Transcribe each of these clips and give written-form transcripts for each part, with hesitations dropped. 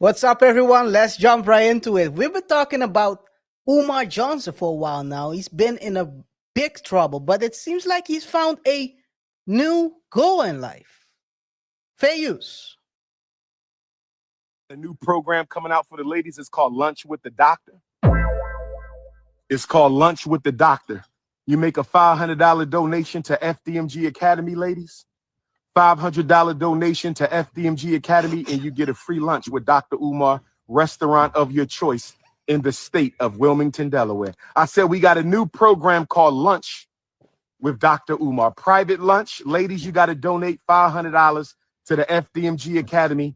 What's up, everyone? Let's jump right into it. We've been talking about Umar Johnson for a while now. He's been in a big trouble, but it seems like he's found a new goal in life. Fair use. A new program coming out for the ladies is called Lunch with the Doctor. It's called Lunch with the Doctor. You make a $500 donation to FDMG Academy, ladies. $500 donation to FDMG Academy, and you get a free lunch with Dr. Umar, restaurant of your choice in the state of Wilmington, Delaware. I said we got a new program called Lunch with Dr. Umar. Private lunch. Ladies, you got to donate $500 to the FDMG Academy,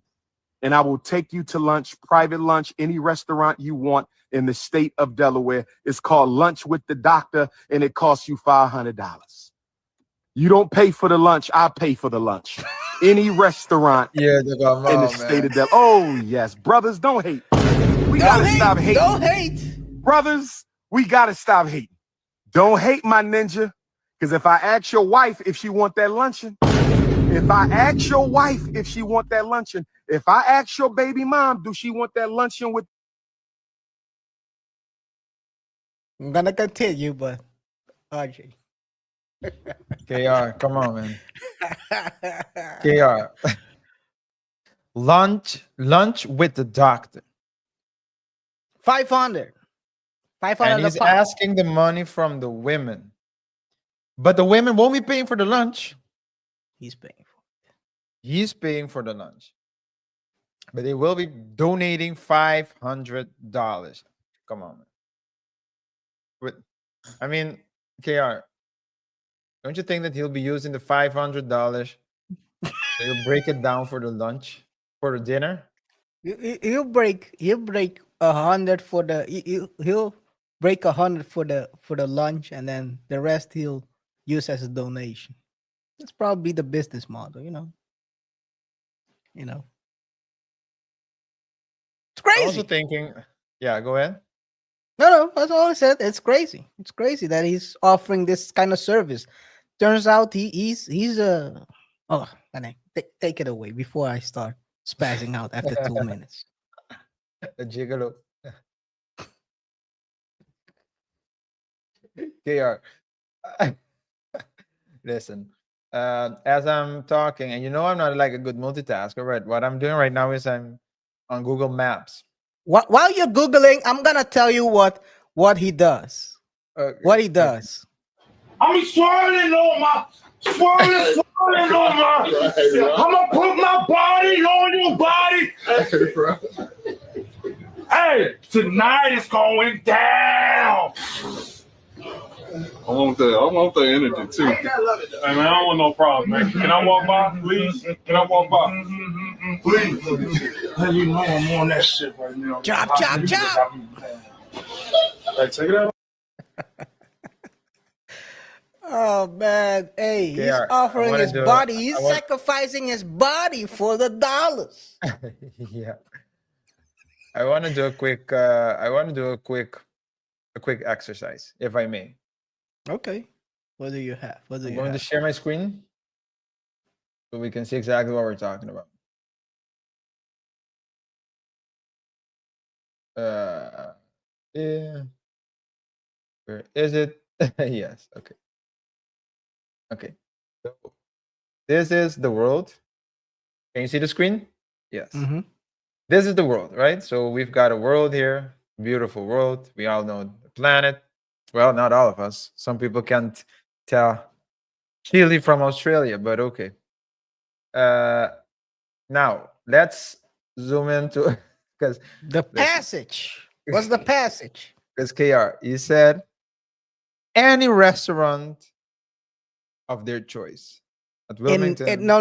and I will take you to lunch, private lunch, any restaurant you want in the state of Delaware. It's called Lunch with the Doctor, and it costs you $500. You don't pay for the lunch, I pay for the lunch. Any restaurant in the state of Delaware. Oh, yes. Brothers, don't hate. We got to stop hating. Don't hate. Brothers, we got to stop hating. Don't hate, my ninja, because if I ask your wife if she want that luncheon, if I ask your wife if she want that luncheon, if I ask your baby mom, do she want that luncheon with? I'm going to continue, but RJ. KR, come on, man. KR. Lunch with the doctor. 500. 500. And he's asking the money from the women. But the women won't be paying for the lunch. He's paying for it. He's paying for the lunch. But they will be donating $500. Come on, man. I mean, KR, don't you think that he'll be using the $500? He'll break it down for the lunch, for the dinner. He'll break 100 for the he'll break 100 for the lunch, and then the rest he'll use as a donation. That's probably the business model, you know. It's crazy. I'm also thinking, yeah, go ahead. No, that's all I said. It's crazy. It's crazy that he's offering this kind of service. Turns out he's a take it away before I start spazzing out after 2 minutes. A gigolo. KR. Listen, as I'm talking, and I'm not like a good multitasker, right? What I'm doing right now is I'm on Google Maps. While you're Googling, I'm going to tell you what he does. What he does. I'm swirling on my. I'm gonna put my body on your body. Hey, tonight is going down. I want the energy too. Hey man, I don't want no problem, man. Can I walk by, please? Can I walk by? Please. Hey, you know I'm on that shit right now. Chop. Hey, check it out. Oh man, hey, he's offering his body. He's sacrificing his body for the dollars. Yeah. I want to do a quick exercise, if I may. Okay. What do you have? I'm going to share my screen so we can see exactly what we're talking about. Yeah. Where is it? Yes. Okay. Okay. So this is the world. Can you see the screen? Yes. Mm-hmm. This is the world, right? So we've got a world here, beautiful world. We all know the planet. Well, not all of us. Some people can't tell Chile from Australia, but okay. Now let's zoom into because the passage. What's the passage? Because KR, you said any restaurant of their choice at Wilmington. No.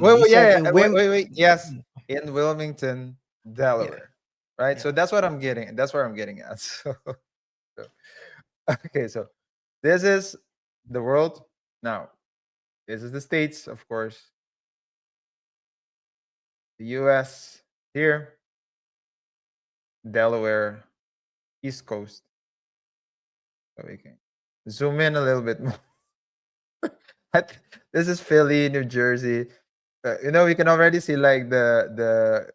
Wait. Yes, in Wilmington, Delaware, right? Yeah. So that's what I'm getting. That's where I'm getting at. Okay, so this is the world. Now, this is the States, of course. The U.S. here, Delaware, East Coast. So we can zoom in a little bit more. This is Philly, New Jersey. We can already see like the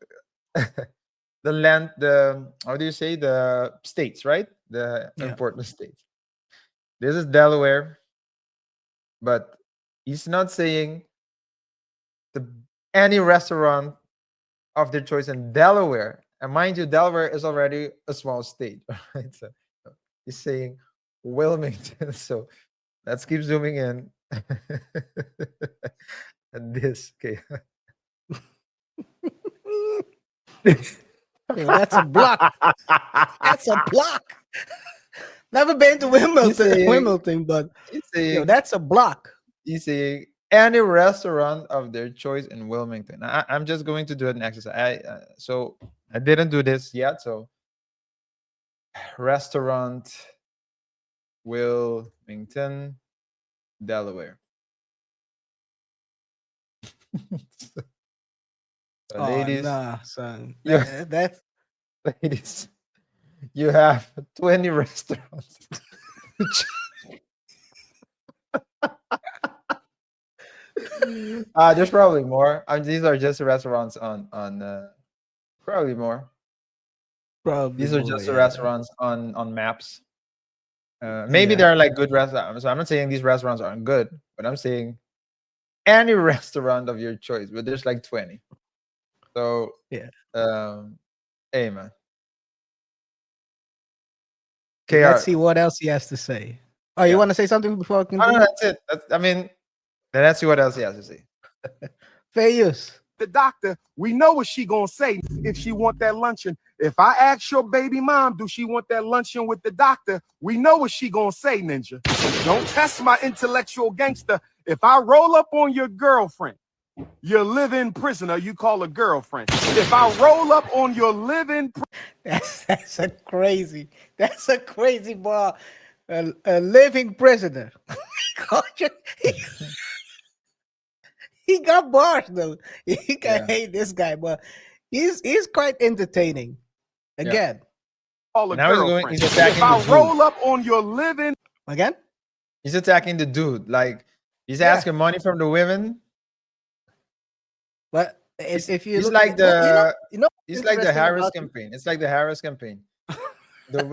the land, the how do you say, the states, right? The Yeah. important states. This is Delaware, but he's not saying the any restaurant of their choice in Delaware. And mind you, Delaware is already a small state, right? So he's saying Wilmington. So let's keep zooming in. And this, okay. Yo, that's a block. That's a block. Never been to He's Wimbledon, saying, Wimbledon, but he's yo, saying, that's a block. he's saying any restaurant of their choice in Wilmington. I'm just going to do an exercise. So I didn't do this yet. So restaurant Wilmington, Delaware. So, Oh ladies, nah, son. you, That's ladies, you have 20 restaurants. There's probably more. These are just restaurants on probably more. probably These are more, just the yeah. restaurants on maps. Maybe Yeah. there are like good restaurants. So I'm not saying these restaurants aren't good, but I'm saying any restaurant of your choice. But there's like 20. So Yeah. hey man, Let's KR. see what else he has to say. Oh, you Yeah. want to say something before I Oh, no, continue? that's it. I mean, let's see what else he has to say. Fair use. The doctor, we know what she gonna say if she want that luncheon. If I ask your baby mom, do she want that luncheon with the doctor? We know what she gonna say, ninja. Don't test my intellectual gangster. If I roll up on your girlfriend, your live-in prisoner, you call a girlfriend. If I roll up on your live-in That's a crazy. That's a crazy bar. A living prisoner. He got bars though. You can Yeah. hate this guy, but he's quite entertaining. Again, call a Now he's going. girlfriend. He's attacking If I the dude. roll up on your live-in again. He's attacking the dude. Like he's Yeah. asking money from the women. But He's, if you he's look, like well, you know, he's what's like the interesting Harris about campaign. It's like the Harris campaign. The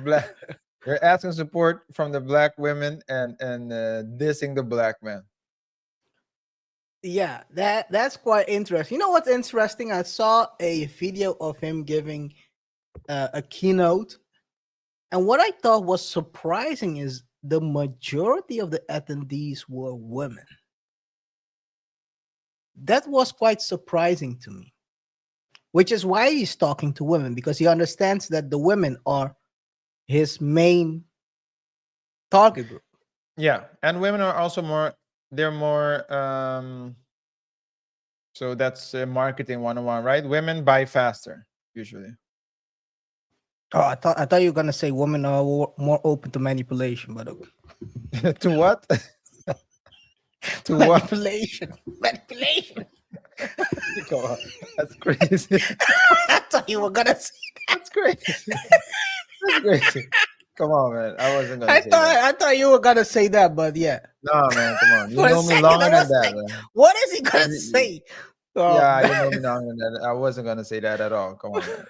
black. They're asking support from the black women and dissing the black man. yeah, that's quite interesting. You know what's interesting? I saw a video of him giving a keynote, and what I thought was surprising is the majority of the attendees were women. That was quite surprising to me, which is why he's talking to women, because he understands that the women are his main target group. Yeah, and women are also more. They're more. So that's marketing 101, right? Women buy faster usually. Oh, I thought you were gonna say women are more open to manipulation, but okay. To what? To what? Manipulation. Manipulation. Come on. That's crazy. I thought you were gonna say. That's crazy. That's crazy. Come on, man. I wasn't gonna say that. I thought you were gonna say that, but yeah. No, man. Come on. You For a know me second, longer I than was that, like, man. what is he gonna You- say? Oh, Yeah, you know man. me longer than that. I wasn't gonna say that at all. Come on, man.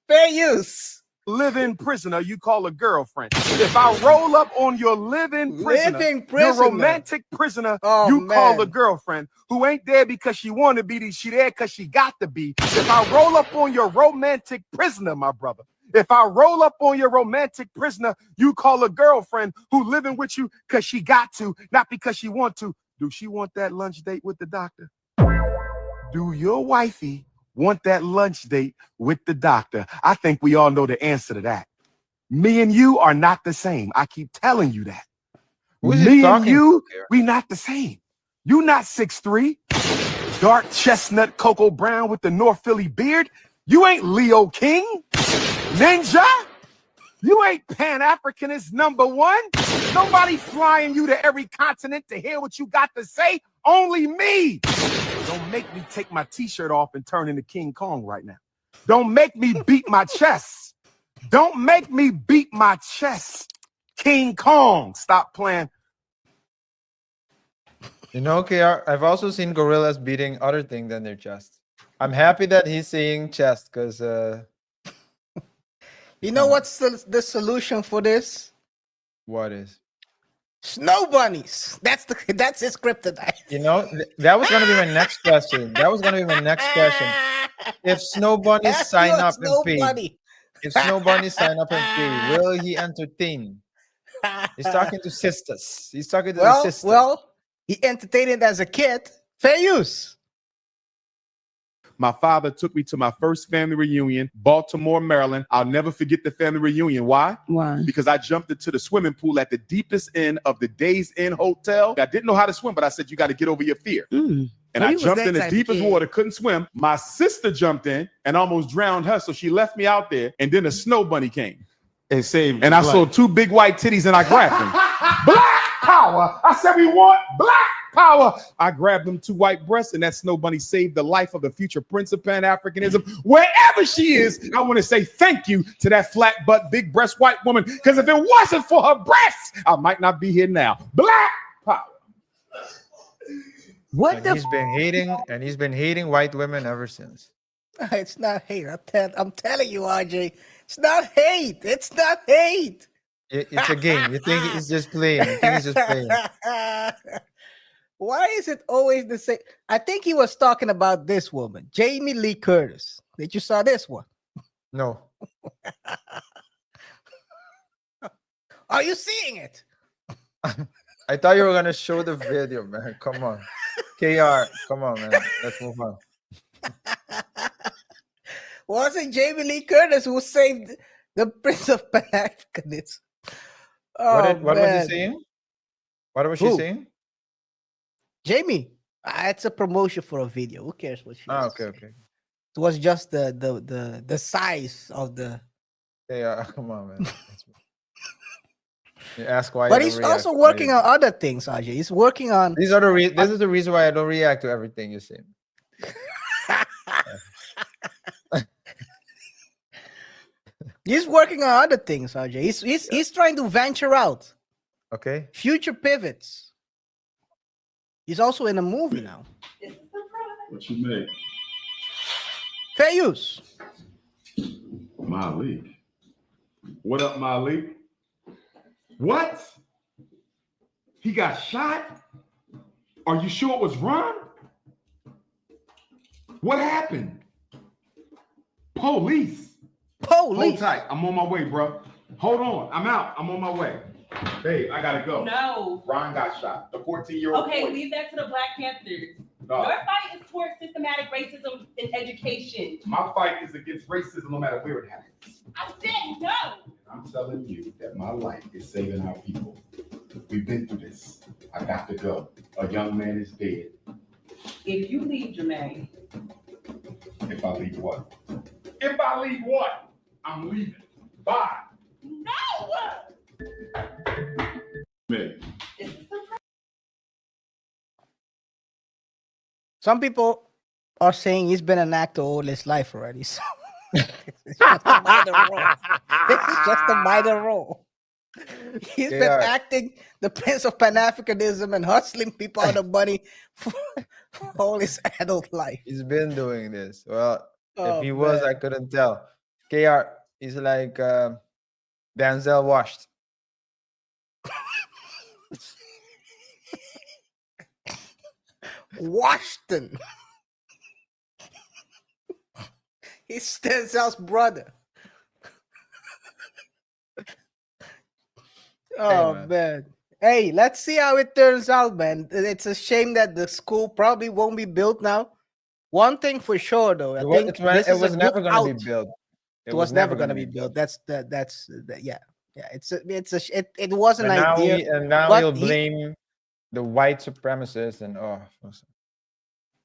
Fair use. live-in prisoner, you call a girlfriend. If I roll up on your live-in prisoner, Living your prisoner. romantic prisoner, Oh, you call a man. girlfriend who ain't there because she want to be, she there because she got to be. If I roll up on your romantic prisoner, my brother, if I roll up on your romantic prisoner, you call a girlfriend who living with you because she got to, not because she want to. Do she want that lunch date with the doctor? Do your wifey want that lunch date with the doctor? I think we all know the answer to that. Me and you are not the same. I keep telling you that. Who is he Me and talking you, to here? we not the same. You not 6'3", dark chestnut cocoa brown with the North Philly beard. You ain't Leo King, Ninja. You ain't Pan-Africanist #1. Nobody flying you to every continent to hear what you got to say. Only me. Don't make me take my t-shirt off and turn into King Kong right now. Don't make me beat my chest. Don't make me beat my chest. King Kong. Stop playing. You know, KR, I've also seen gorillas beating other thing than their chest. I'm happy that he's saying chest because You know what's the solution for this? what is? Snow bunnies. That's his kryptonite. You know, that was gonna be my next question. That was gonna be my next question. If snow bunnies Ask you sign a up and snow pay, bunny. if snow bunnies sign up and pay, will he entertain? He's talking to sisters. He's talking to the sister. well, he entertained it as a kid. Fair use. My father took me to my first family reunion, Baltimore, Maryland. I'll never forget the family reunion. Why? Why? Because I jumped into the swimming pool at the deepest end of the Days Inn Hotel. I didn't know how to swim, but I said, you got to get over your fear. Mm. And Oh, I you was jumped that in the type of deepest kid. water, couldn't swim. My sister jumped in and almost drowned her, so she left me out there. And then a snow bunny came. And saved. And I saw two big white titties and I grabbed them. Black power. I said, we want black power. I grabbed them two white breasts, and that snow bunny saved the life of the future prince of Pan-Africanism. Wherever she is, I want to say thank you to that flat butt, big breast white woman. Because if it wasn't for her breasts, I might not be here now. Black power. What And the? he's been hating white women ever since. It's not hate. I'm telling you, RJ. It's not hate. It's not hate. It's a game. You think he's just playing. You think he's just playing. Why is it always the same? I think he was talking about this woman, Jamie Lee Curtis. Did you saw this one? No. Are you seeing it? I thought you were gonna show the video, man. Come on. KR, come on, man. Let's move on. Was it Jamie Lee Curtis who saved the Prince of Pan-Africanism? What was man. he saying? What was she Who? saying? Jamie, it's a promotion for a video. Who cares what she has to Okay, say? okay. It was just the size of the. KR, come on, man. You ask why. But I don't he's react. also Why working you- on other things, Ajay. He's working on. This is the reason why I don't react to everything you say. He's working on other things, Ajay. He's trying to venture out. Okay. Future pivots. He's also in a movie now. What you make? Fair use. Malik. What up, Malik? What? He got shot? Are you sure it was Ron? What happened? Police. Hold Police. tight. I'm on my way, bro. Hold on. I'm out. I'm on my way. Babe, I gotta go. No. Ron got shot. The 14-year-old Okay, boy. leave that to the Black Panthers. No, Your fight is towards systematic racism in education. my fight is against racism no matter where it happens. I said no. I'm telling you that my life is saving our people. We've been through this. I got to go. A young man is dead. If you leave, Jermaine, If I leave what? If I leave what? I'm leaving. Bye. no. Make. Some people are saying he's been an actor all his life already. So it's just a minor role. This is just a minor role. He's been Yeah. acting the Prince of Pan-Africanism and hustling people out of money for all his adult life. He's been doing this. Well, Oh, if he was, man. I couldn't tell. KR is like Denzel washed. Washington. He's Denzel's brother. Oh man. man. Hey, let's see how it turns out, man. It's a shame that the school probably won't be built now. One thing for sure, though, I think this It is a was never good going to out. be built. It was never going to be built. Yeah. It was an And now, idea. now but he'll he- blame the white supremacists and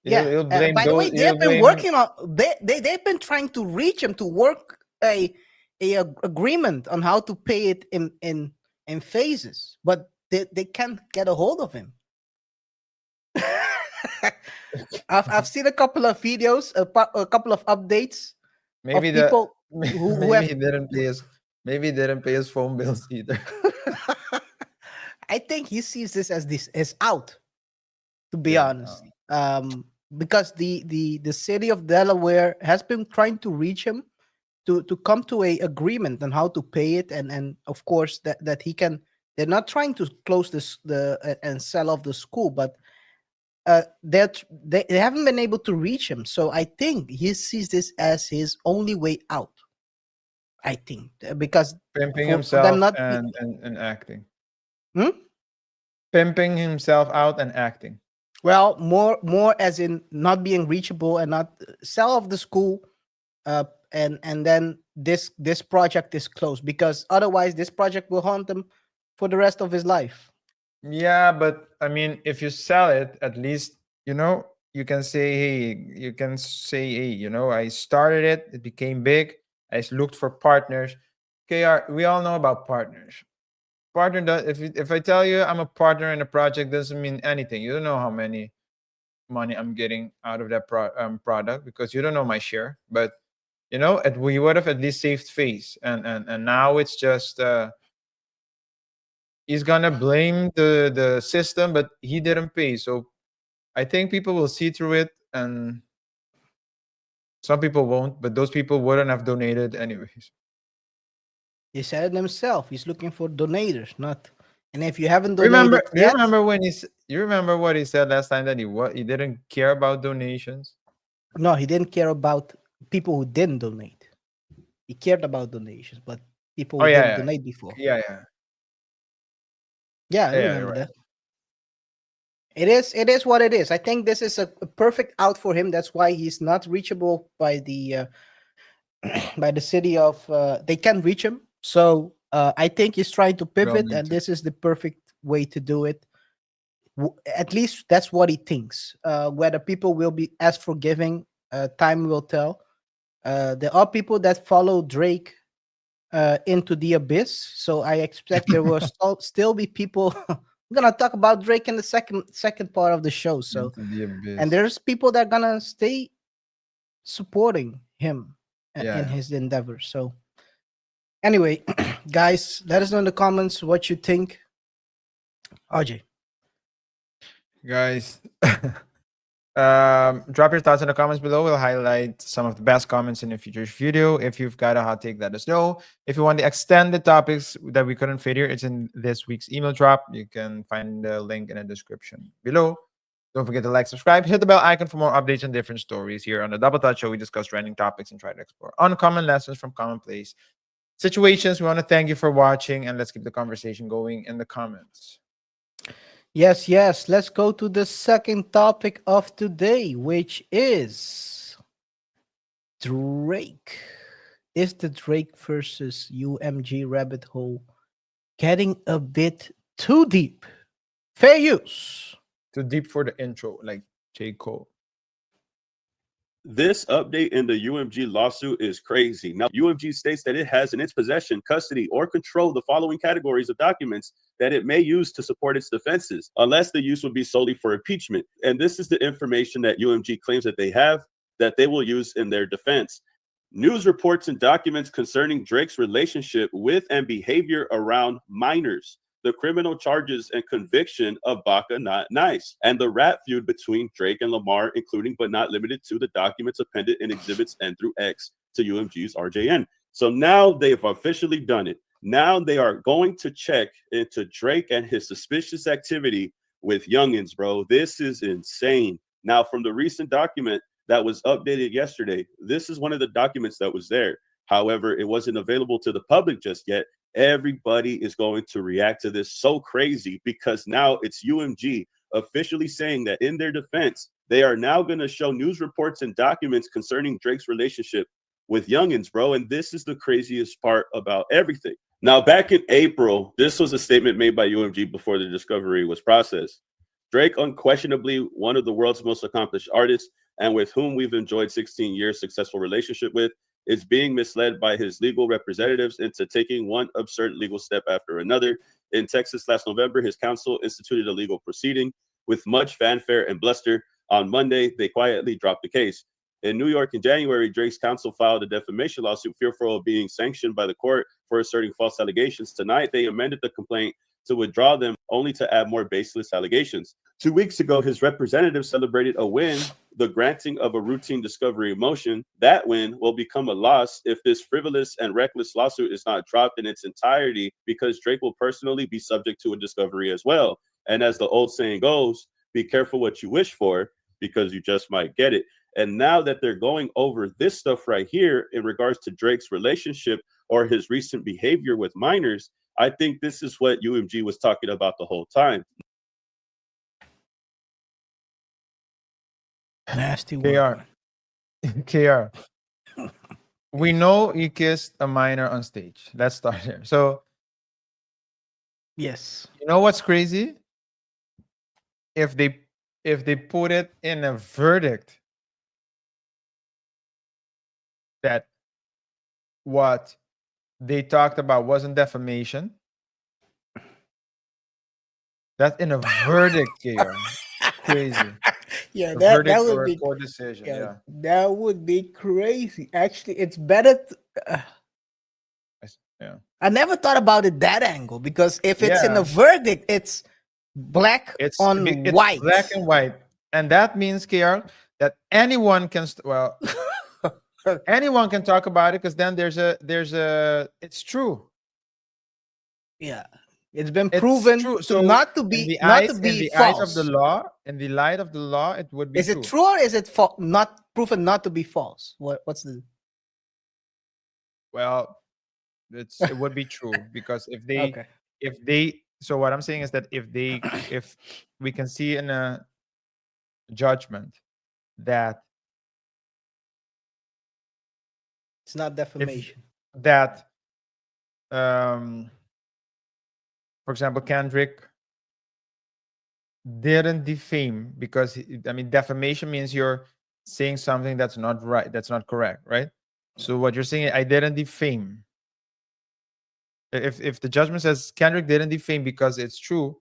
Yeah. he'll blame By the way, those- they've he'll been blame- working on. They've been trying to reach him to work a agreement on how to pay it in phases, but they can't get a hold of him. I've seen a couple of videos, a couple of updates maybe of the people maybe who have. he didn't pay his phone bills either. I think he sees this as out. to be Yeah. honest. Because the city of Delaware has been trying to reach him to come to a agreement on how to pay it, and of course that he can. They're not trying to close and sell off the school, but they haven't been able to reach him. So I think he sees this as his only way out. I think because Pimping for them himself not and acting. Hmm? Pimping himself out and acting. Well, more as in not being reachable and not sell off the school, and then this project is closed, because otherwise this project will haunt him for the rest of his life. Yeah, but I mean, if you sell it, at least you can say, hey, I started it. It became big. Looked for partners. KR, we all know about partners. Partner does. If I tell you I'm a partner in a project, doesn't mean anything. You don't know how many money I'm getting out of that product, because you don't know my share. But we would have at least saved face, and now it's just he's gonna blame the system, but he didn't pay. So I think people will see through it, and some people won't, but those people wouldn't have donated anyways. He said it himself. He's looking for donators, not. And if you haven't Remember? donated Do you yet, remember you remember what he said last time, that he didn't care about donations? no, he didn't care about people who didn't donate. He cared about donations, but people Oh who yeah, didn't yeah, donate before. yeah, yeah, Yeah, I yeah. You're remember right. that. It is what it is. I think this is a perfect out for him. That's why he's not reachable by the by the city of. They can't reach him. So I think he's trying to We all pivot, need and to. this is the perfect way to do it. At least that's what he thinks. Whether people will be as forgiving, time will tell. There are people that follow Drake into the abyss, so I expect there will still be people. I'm gonna talk about Drake in the second part of the show. So, Into the and abyss. there's people that are gonna stay supporting him Yeah, in yeah. his endeavors. So, anyway, guys, let us know in the comments what you think. RJ. Guys. Drop your thoughts in the comments below. We'll highlight some of the best comments in a future video. If you've got a hot take, let us know. If you want to extend the topics that we couldn't fit here, it's in this week's email drop. You can find the link in the description below. Don't forget to like, subscribe, hit the bell icon for more updates on different stories. Here on the Double Touch Show, we discuss trending topics and try to explore uncommon lessons from commonplace situations. We want to thank you for watching, and let's keep the conversation going in the comments. Yes, yes. Let's go to the second topic of today, which is Drake. Is the Drake versus UMG rabbit hole getting a bit too deep? Fair use. Too deep for the intro, like J. Cole. This update in the UMG lawsuit is crazy. Now, UMG states that it has in its possession, custody, or control the following categories of documents that it may use to support its defenses, unless the use would be solely for impeachment. And this is the information that UMG claims that they have, that they will use in their defense. News reports and documents concerning Drake's relationship with and behavior around minors, the criminal charges and conviction of Baka Not Nice, and the rap feud between Drake and Lamar, including but not limited to the documents appended in exhibits N through X to UMG's RJN. So now they've officially done it. Now they are going to check into Drake and his suspicious activity with youngins, bro. This is insane. Now, from the recent document that was updated yesterday, this is one of the documents that was there. However, it wasn't available to the public just yet. Everybody is going to react to this so crazy because now it's UMG officially saying that in their defense, they are now going to show news reports and documents concerning Drake's relationship with youngins, bro. And this is the craziest part about everything. Now, back in April, this was a statement made by UMG before the discovery was processed. Drake, unquestionably one of the world's most accomplished artists and with whom we've enjoyed 16 years successful relationship with, is being misled by his legal representatives into taking one absurd legal step after another. In Texas last November, his counsel instituted a legal proceeding with much fanfare and bluster. On Monday, they quietly dropped the case. In New York in January, Drake's counsel filed a defamation lawsuit fearful of being sanctioned by the court for asserting false allegations. Tonight, they amended the complaint to withdraw them only to add more baseless allegations. 2 weeks ago, his representative celebrated a win, the granting of a routine discovery motion. That win will become a loss if this frivolous and reckless lawsuit is not dropped in its entirety, because Drake will personally be subject to a discovery as well. And as the old saying goes, be careful what you wish for, because you just might get it. And now that they're going over this stuff right here in regards to Drake's relationship or his recent behavior with minors, I think this is what UMG was talking about the whole time. Nasty KR. word. KR. We know he kissed a minor on stage. Let's start there. So, Yes. you know what's crazy? If they put it in a verdict that what they talked about wasn't defamation, that's in a verdict, KR. Crazy. Yeah, A that verdict would or a be court decision. yeah, Yeah. that would be crazy. Actually, it's better. Yeah. I never thought about it that angle, because if it's in a Yeah. verdict, it's black on It's white. black and white, and that means, KR, that anyone can anyone can talk about it, because then there's a it's true. Yeah, it's been It's proven true. to So not to in be the eyes of the false. law, in the light of the law, it would be Is it true. true or is it not proven not to be false? What's the Well, it would be true, because okay? if they so what I'm saying is that if we can see in a judgment that It's not if defamation. that for example, Kendrick didn't defame, because I mean, defamation means you're saying something that's not right, that's not correct, right? So what you're saying, I didn't defame. If the judgment says Kendrick didn't defame because it's true,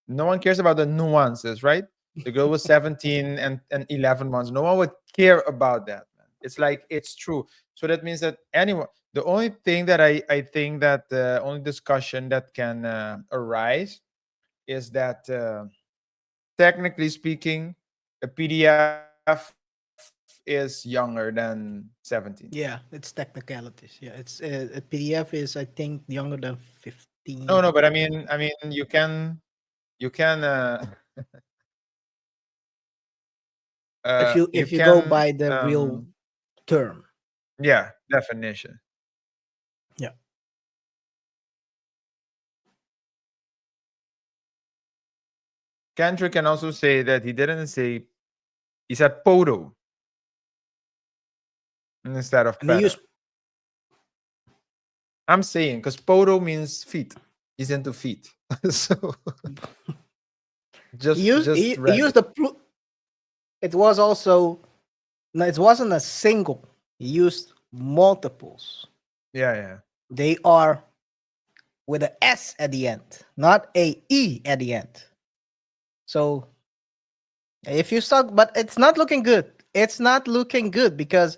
no one cares about the nuances, right? The girl was 17 and 11 months. No one would care about that, man. It's like, it's true. So that means that anyone, the only thing that I think that the only discussion that can arise is that technically speaking, a PDF is younger than 17. Yeah, it's technicalities. Yeah, it's a PDF is, I think, younger than No, 15. no, but I mean, you can you If you go can by the real term. yeah, definition. Yeah. Kendrick can also say that he didn't say, he said poto instead of And they use better. I'm saying because poto means feet. He's into feet. So he read used it. the it was also no, it wasn't a single. He used multiples. Yeah, yeah. They are with a S at the end, not a E at the end. So if you start, but it's not looking good. It's not looking good because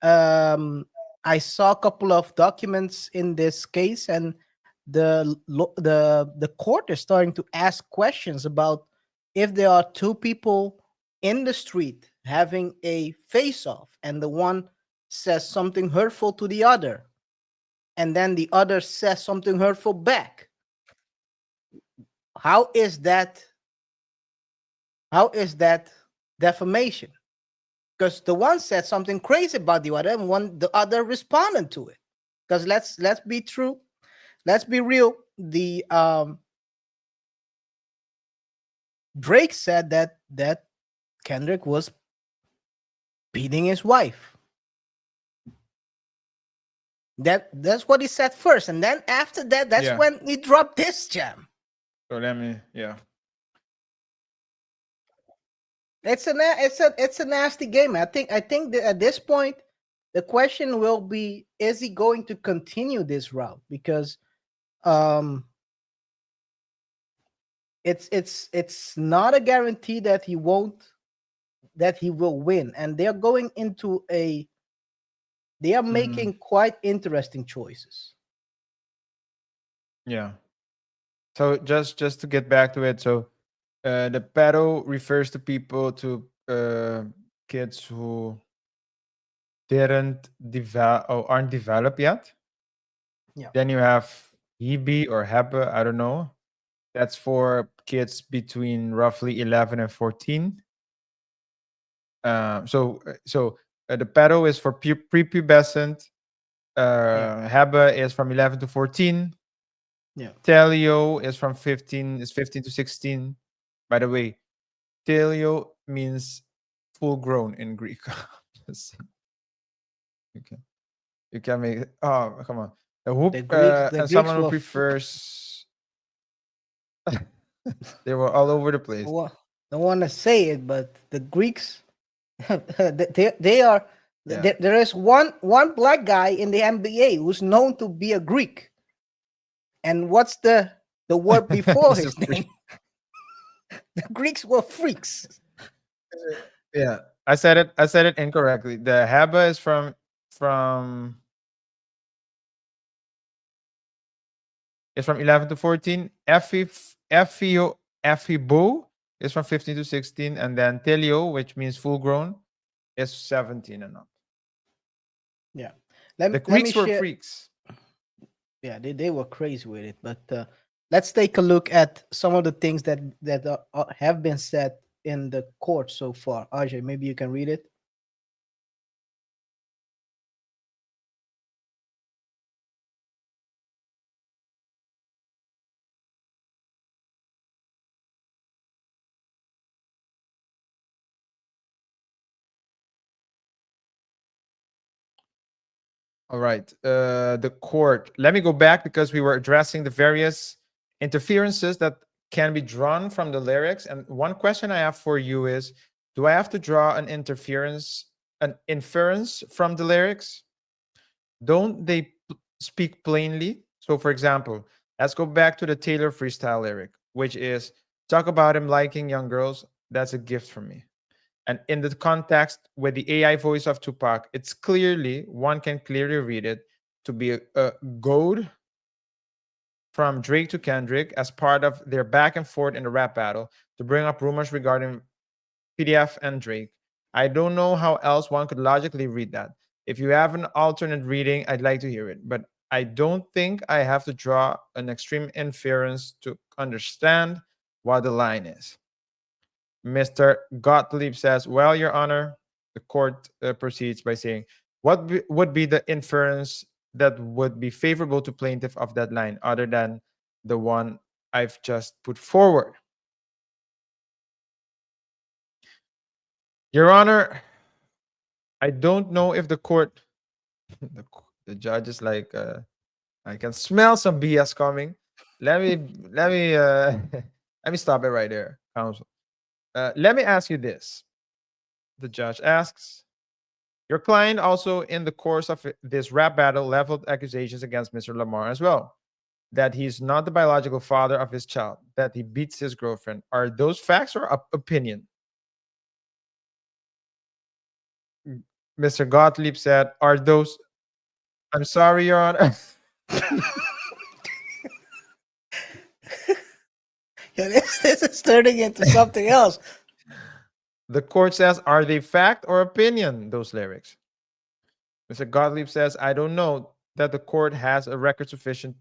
I saw a couple of documents in this case, and the court is starting to ask questions about if there are two people in the street having a face off, and the one says something hurtful to the other, and then the other says something hurtful back. How is that? How is that defamation? Because the one said something crazy about the other, and the other responded to it. Because let's be true, let's be real. The Drake said that Kendrick was beating his wife. That's what he said first, and then after that, that's Yeah. when he dropped this gem. So let me, yeah. It's a nasty game. I think that at this point, the question will be: is he going to continue this route? Because it's not a guarantee that he will win, and they're going into they are making quite interesting choices. Yeah. So just to get back to it, so The pedo refers to people to kids who didn't develop or aren't developed yet. Yeah. Then you have Hebe or Hebe, I don't know. That's for kids between roughly 11 and 14. The pedo is for prepubescent. Hebe is from 11 to 14. Yeah. Telio is from 15 to 16. By the way, telio means full grown in Greek. Okay. You can make it. Oh, come on. The And Greeks someone who were prefers. They were all over the place. don't want to say it, but the Greeks, they are. Yeah. There is one black guy in the NBA who's known to be a Greek. And what's the word before It's a his freak. name? The Greeks were freaks. Yeah, I said it. I said it incorrectly. The Haba is from it's from 11 to 14. Effibo is from 15 to 16, and then Telio, which means full grown, is 17 and up. Yeah. The Let me Greeks were share. freaks. Yeah, they were crazy with it. But let's take a look at some of the things that have been said in the court so far. Ajay, maybe you can read it. All right. The court. Let me go back because we were addressing the various interferences that can be drawn from the lyrics. And one question I have for you is, do I have to draw an inference from the lyrics? Don't they speak plainly? So, for example, let's go back to the Taylor freestyle lyric, which is talk about him liking young girls. That's a gift from me. And in the context with the AI voice of Tupac, one can clearly read it to be a goad from Drake to Kendrick as part of their back and forth in the rap battle to bring up rumors regarding PDF and Drake. I don't know how else one could logically read that. If you have an alternate reading, I'd like to hear it. But I don't think I have to draw an extreme inference to understand what the line is. Mr. Gottlieb says, well, Your Honor, the court proceeds by saying, would be the inference that would be favorable to plaintiff of that line other than the one I've just put forward? Your Honor, I don't know if the court, the judge is like, I can smell some BS coming. Let me stop it right there, counsel. Let me ask you this. The judge asks, your client also, in the course of this rap battle, leveled accusations against Mr. Lamar as well, that he's not the biological father of his child, that he beats his girlfriend. Are those facts or opinion? Mr. Gottlieb said, are those... I'm sorry, Your Honor. Yeah, this is turning into something else. The court says, are they fact or opinion, those lyrics? Mr. Gottlieb says, I don't know that the court has a record sufficient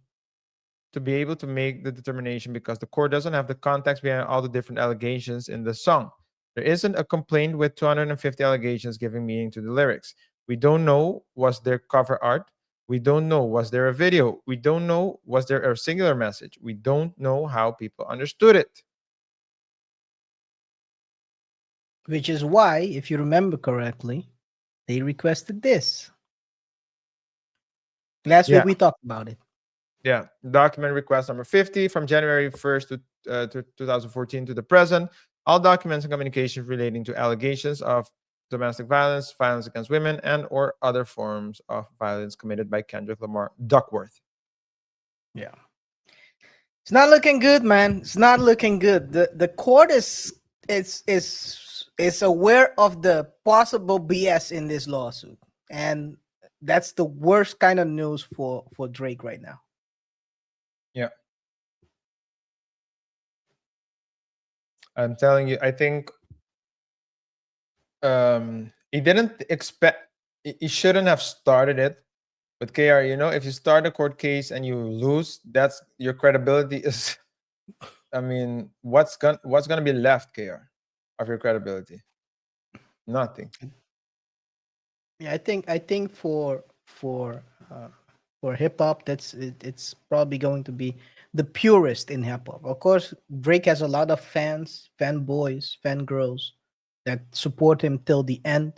to be able to make the determination because the court doesn't have the context behind all the different allegations in the song. There isn't a complaint with 250 allegations giving meaning to the lyrics. We don't know, was there cover art? We don't know, was there a video? We don't know, was there a singular message? We don't know how people understood it. Which is why, if you remember correctly, they requested this. Last week we talked about it. Yeah, document request number 50 from January 1st to 2014 to the present. All documents and communications relating to allegations of domestic violence, violence against women, and or other forms of violence committed by Kendrick Lamar Duckworth. Yeah. It's not looking good, man. It's not looking good. The court is aware of the possible BS in this lawsuit. And that's the worst kind of news for Drake right now. Yeah. I'm telling you, I think he didn't expect. He shouldn't have started it. But KR, you know, if you start a court case and you lose, that's your credibility is. I mean, what's gonna be left, KR, of your credibility? Nothing. Yeah, I think for hip hop, it's probably going to be the purest in hip hop. Of course, Drake has a lot of fans, fanboys, fangirls that support him till the end.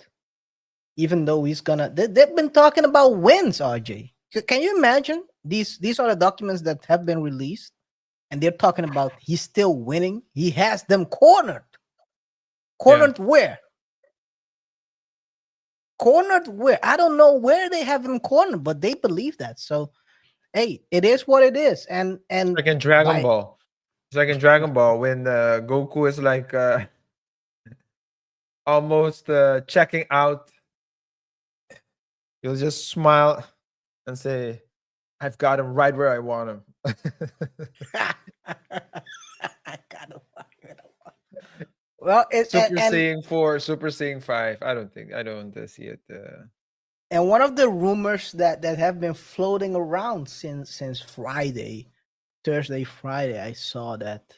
Even though he's gonna, they've been talking about wins. RJ, can you imagine these are the documents that have been released, and they're talking about he's still winning. He has them cornered. Yeah. Cornered where? Cornered where? I don't know where they have him cornered, but they believe that. So hey, it is what it is. And Like in Dragon by Ball. It's like in Dragon Ball when Goku is like almost checking out. He'll just smile and say, "I've got him right where I want him." I gotta well, Super Saiyan 4, Super Saiyan 5. I don't see it. and one of the rumors that have been floating around since Friday, Thursday, Friday, I saw that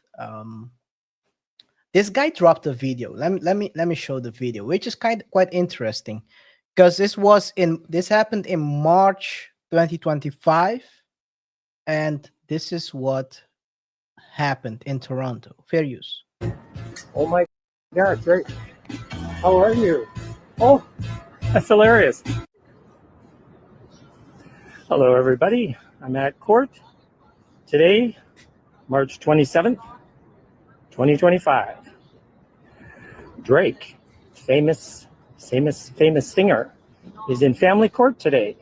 this guy dropped a video. Let me show the video, which is quite interesting because this happened in March 2025, and this is what happened in Toronto. Fair use. Oh my God, great. How are you? Oh, that's hilarious. Hello, everybody. I'm at court today, March 27th, 2025. Drake, famous singer, is in family court today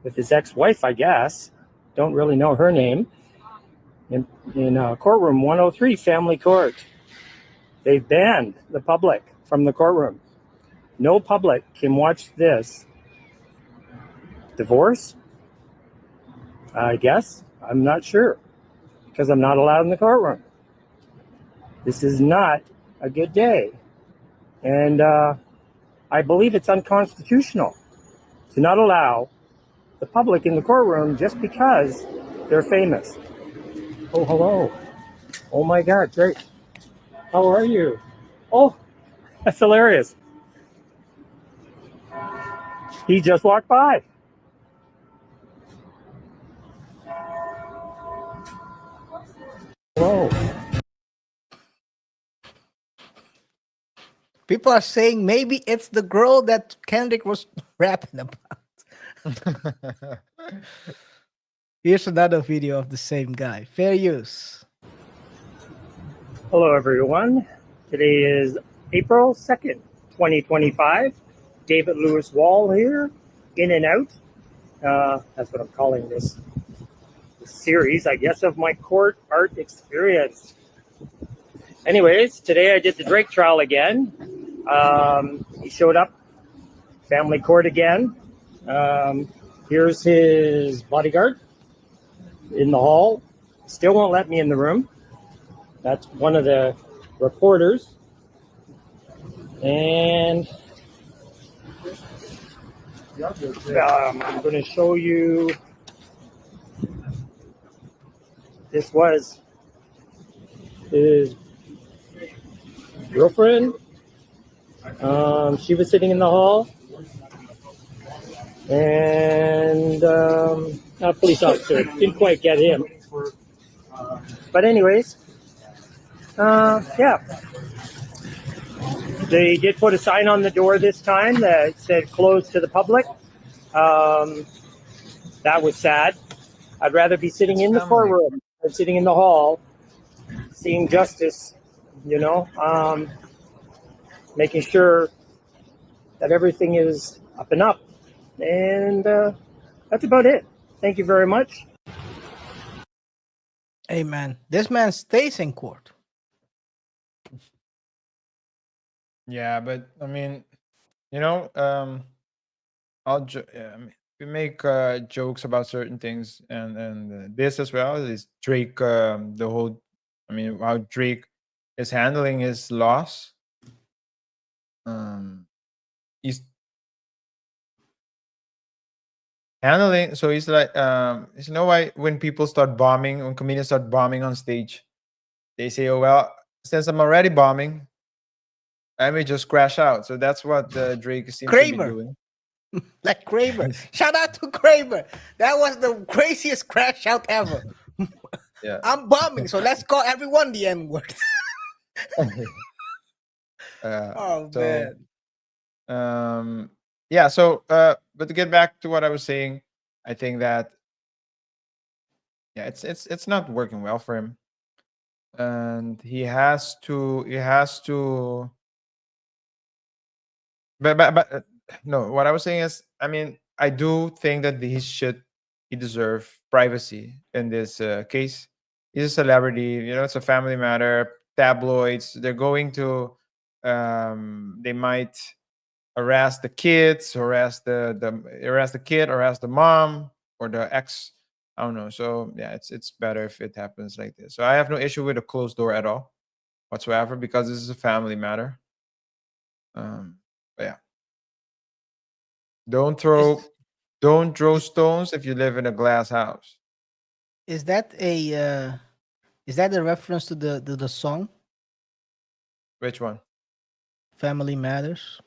with his ex-wife, I guess. Don't really know her name. In courtroom 103, family court. They've banned the public from the courtroom. No public can watch this. Divorce? I guess. I'm not sure because I'm not allowed in the courtroom. This is not a good day. And I believe it's unconstitutional to not allow the public in the courtroom just because they're famous. Oh, hello. Oh my God, great. How are you? Oh, that's hilarious. He just walked by. Hello. People are saying maybe it's the girl that Kendrick was rapping about. Here's another video of the same guy. Fair use. Hello, everyone. Today is April 2nd, 2025. David Lewis Wall here, in and out. That's what I'm calling this series, I guess, of my court art experience. Anyways, today I did the Drake trial again. He showed up, family court again. Here's his bodyguard in the hall. Still won't let me in the room. That's one of the reporters. And I'm going to show you. This was his girlfriend. She was sitting in the hall. And a police officer. Didn't quite get him. But anyways, yeah. They did put a sign on the door this time that said closed to the public. That was sad. I'd rather be sitting in the courtroom than sitting in the hall, seeing justice, making sure that everything is up and up. And that's about it. Thank you very much. Hey man, this man stays in court. Yeah, but I mean, I mean, we make jokes about certain things, and this as well is Drake. The whole, I mean, how Drake is handling his loss. He's handling, so he's like, you know why when people start bombing, when comedians start bombing on stage, they say, oh well, since I'm already bombing, I may just crash out. So that's what Drake seems to be Kramer, doing. like Kramer. Shout out to Kramer. That was the craziest crash out ever. Yeah. I'm bombing, so let's call everyone the N word. Oh So man. yeah, so but to get back to what I was saying, I think that yeah, it's not working well for him, and he has to but no, what I was saying is, I mean, I do think that he deserve privacy in this case. He's a celebrity, it's a family matter. Tabloids, they're going to they might harass the kids, harass the kid, harass the mom or the ex. I don't know. So yeah, it's better if it happens like this. So I have no issue with a closed door at all whatsoever, because this is a family matter. But yeah, don't throw Is don't throw is stones if you live in a glass house. is that a is that a reference to the song Which one? Family Matters?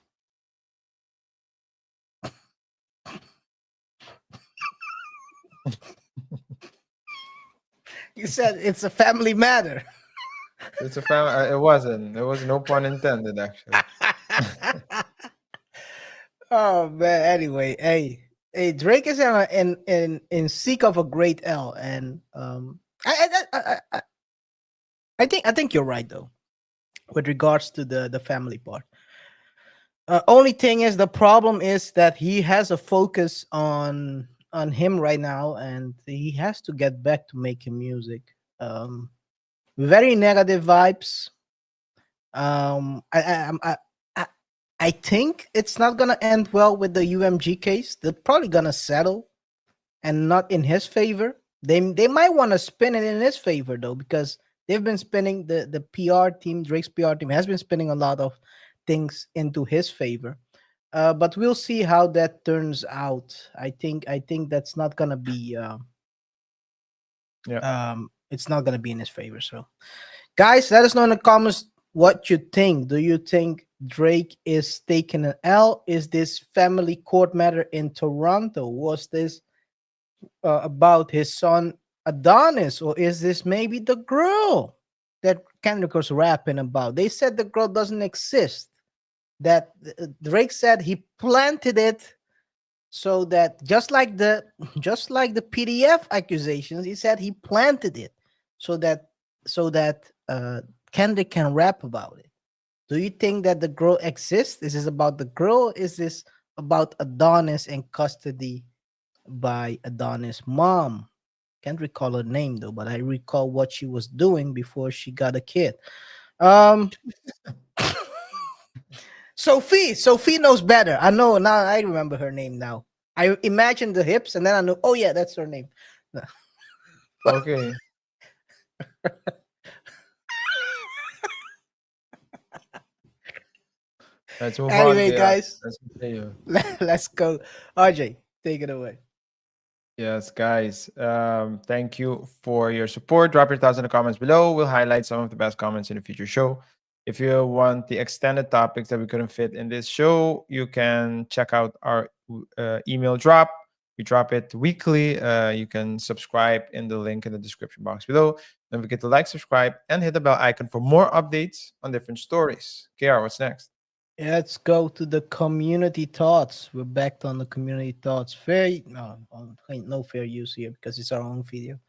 You said it's a family matter. It's a family. It wasn't. There was no pun intended, actually. Oh man. Anyway, hey, Drake is in seek of a great L, and I think you're right though with regards to the family part. Only thing is, the problem is that he has a focus on him right now, and he has to get back to making music. Very negative vibes. I I think it's not gonna end well with the UMG case. They're probably gonna settle, and not in his favor. They might want to spin it in his favor though, because they've been spinning the PR team, Drake's PR team has been spinning a lot of things into his favor. But we'll see how that turns out. I think that's not gonna be Yeah. it's not gonna be in his favor. So guys, let us know in the comments what you think. Do you think Drake is taking an L? Is this family court matter in Toronto? Was this about his son Adonis, or is this maybe the girl that Kendrick was rapping about? They said the girl doesn't exist. That Drake said he planted it, so that just like the PDF accusations, he said he planted it so that Kendrick can rap about it. Do you think that the girl exists? Is this about the girl? Is this about Adonis in custody by Adonis' mom? Can't recall her name though, but I recall what she was doing before she got a kid. Um, Sophie knows better. I know now. I remember her name now. I imagined the hips, and then I knew. Oh yeah, that's her name. Okay. Let's move on, Anyway, KR. guys, Let's continue. let's go. RJ, take it away. Yes, guys. Thank you for your support. Drop your thoughts in the comments below. We'll highlight some of the best comments in a future show. If you want the extended topics that we couldn't fit in this show, you can check out our email drop. We drop it weekly. You can subscribe in the link in the description box below. Don't forget to like, subscribe, and hit the bell icon for more updates on different stories. KR, what's next? Let's go to the community thoughts. We're back on the community thoughts. Ain't no fair use here because it's our own video.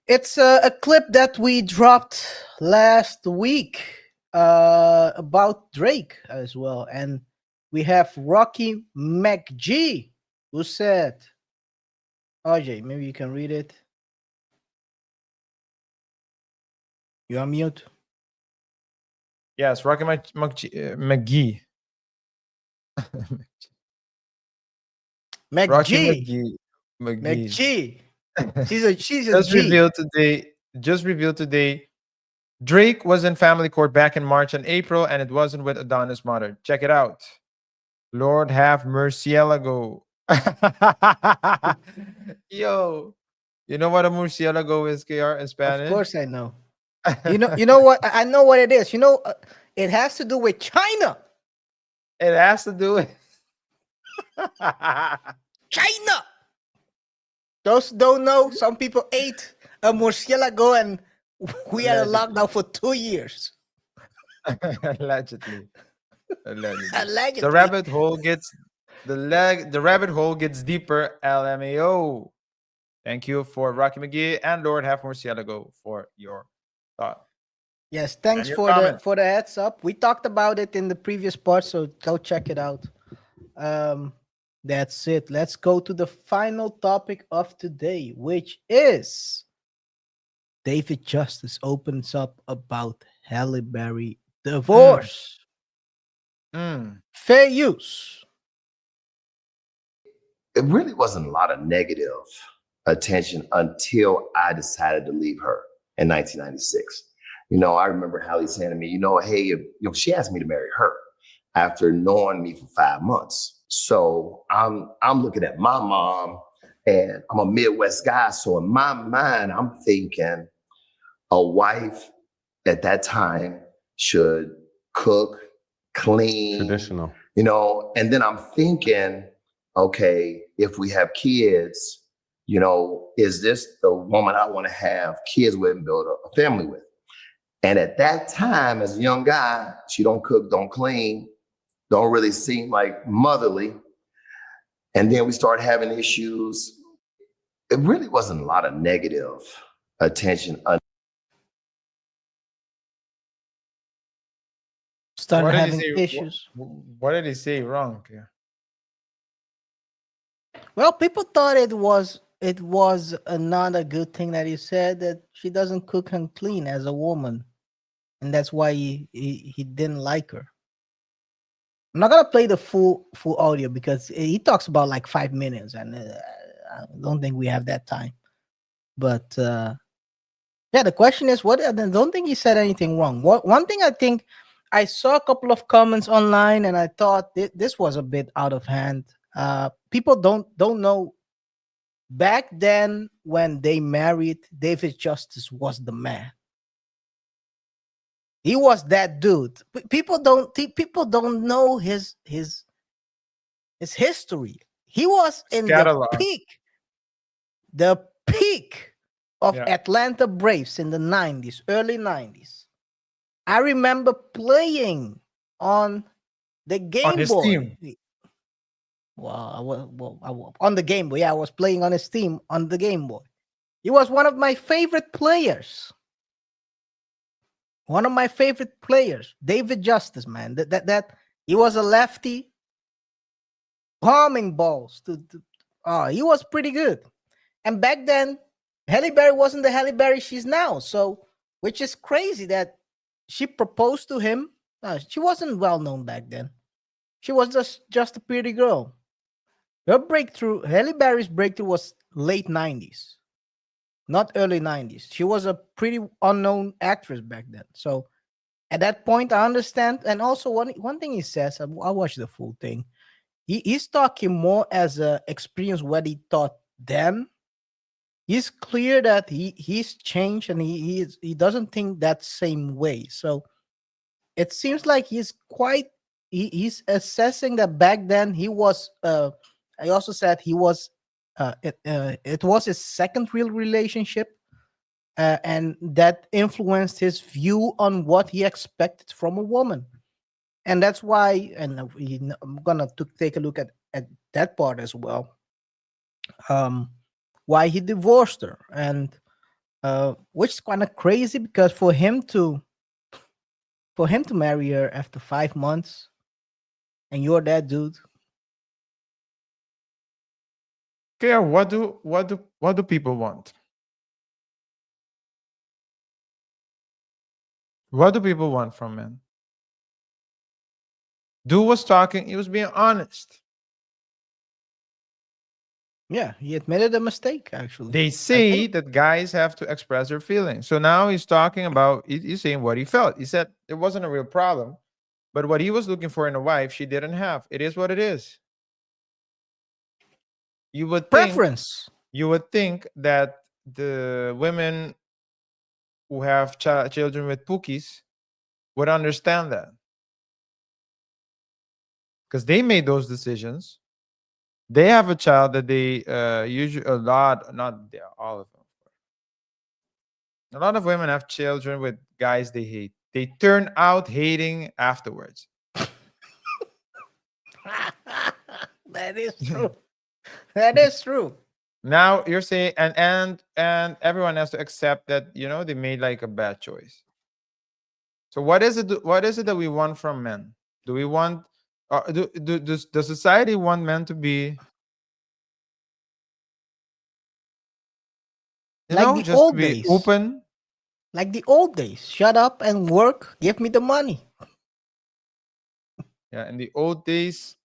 It's a clip that we dropped last week about Drake as well, and we have Rocky McG who said, "RJ, maybe you can read it. You are mute." Yes, Rocky McGee. Rocky McG, McGee. McG. She's a just G. revealed today Drake was in family court back in March and April, and it wasn't with Adonis' mother. Check it out. Lord have murcielago. Yo, you know what a murcielago is, KR, in Of Spanish? course, I know. You know what? I know what it is. It has to do with China. It has to do with. China. Those who don't know, some people ate a murcielago and we had a Allegedly. lockdown for 2 years. Allegedly. Allegedly. The Allegedly. rabbit hole gets the rabbit hole gets deeper. LMAO. Thank you for Rocky McGee and Lord Have Murcielago for your thought. Yes, And thanks your for comment. the heads up. We talked about it in the previous part, so go check it out. That's it. Let's go to the final topic of today, which is David Justice opens up about Halle Berry divorce. Mm. Fair use. It really wasn't a lot of negative attention until I decided to leave her in 1996. I remember Hallie saying to me, hey, she asked me to marry her after knowing me for 5 months. So I'm looking at my mom, and I'm a Midwest guy. So in my mind, I'm thinking a wife at that time should cook, clean, Traditional. and then I'm thinking, okay, if we have kids, is this the woman I want to have kids with and build a family with? And at that time, as a young guy, she don't cook, don't clean, don't really seem like motherly. And then we started having issues. It really wasn't a lot of negative attention. Started What did he having say? issues. What did he say wrong? Yeah. Well, people thought it was not a good thing that he said that she doesn't cook and clean as a woman, and that's why he didn't like her. I'm not gonna play the full audio because he talks about like 5 minutes, and I don't think we have that time. But yeah, the question is, what? I don't think he said anything wrong. One thing I think I saw a couple of comments online, and I thought this was a bit out of hand. People don't know. Back then, when they married, David Justice was the man. He was that dude. People don't know his history. He was in Catalog. the peak of Yeah. Atlanta Braves in the 90s, early 90s. I remember playing on the On Game his Boy. team. On the Game Boy. Yeah, I was playing on his team on the Game Boy. He was one of my favorite players. One of my favorite players, David Justice, man. That he was a lefty, bombing balls. He was pretty good. And back then, Halle Berry wasn't the Halle Berry she's now. So, which is crazy that she proposed to him. She wasn't well known back then. She was just a pretty girl. Her breakthrough, Halle Berry's breakthrough, was late 90s, not early 90s. She was a pretty unknown actress back then. So at that point, I understand. And also, one thing he says, I watched the full thing. He's talking more as a experience what he thought then. He's clear that he's changed and he doesn't think that same way. So it seems like he's assessing that back then he was. I also said he was. It was his second real relationship, and that influenced his view on what he expected from a woman. And that's why, and I'm gonna take a look at that part as well. Why he divorced her, and which is kind of crazy because for him to marry her after 5 months, and you're that dude. Okay, what do people want? What do people want from men? Dude was talking, he was being honest. Yeah, he admitted a mistake. Actually, They I say think that guys have to express their feelings. So now he's talking about, he's saying what he felt. He said it wasn't a real problem, but what he was looking for in a wife, she didn't have. It is what it is. You would think, preference. you would think that the women who have children with pookies would understand that because they made those decisions. They have a child that they usually a lot, not all of them. A lot of women have children with guys they hate. They turn out hating afterwards. That is true. That is true. Now you're saying, and everyone has to accept that they made like a bad choice. So what is it? What is it that we want from men? Do we want? Does society want men to be, Like the just to old be days. open? Like the old days. Shut up and work. Give me the money. Yeah, in the old days,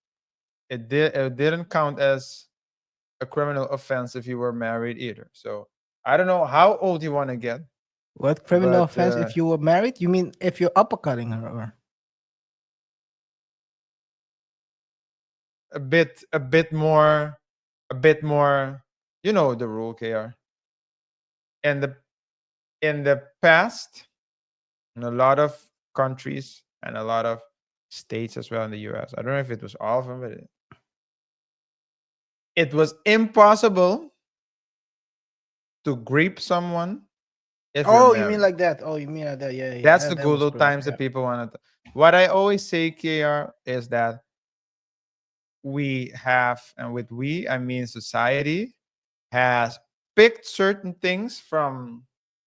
it didn't count as a criminal offense if you were married either. So I don't know how old you want to get, What criminal but offense if you were married? You mean if you're uppercutting her? Or? a bit more. You know the rule, KR. And in the past, in a lot of countries and a lot of states as well in the US, I don't know if it was all of them, but it was impossible to grape someone if you're Oh, you mean married. like that? Oh, you mean like that? Yeah, yeah. That's the That good was old crazy. times Yeah. that people wanted. What I always say, KR, is that we have, and with we, I mean society, has picked certain things from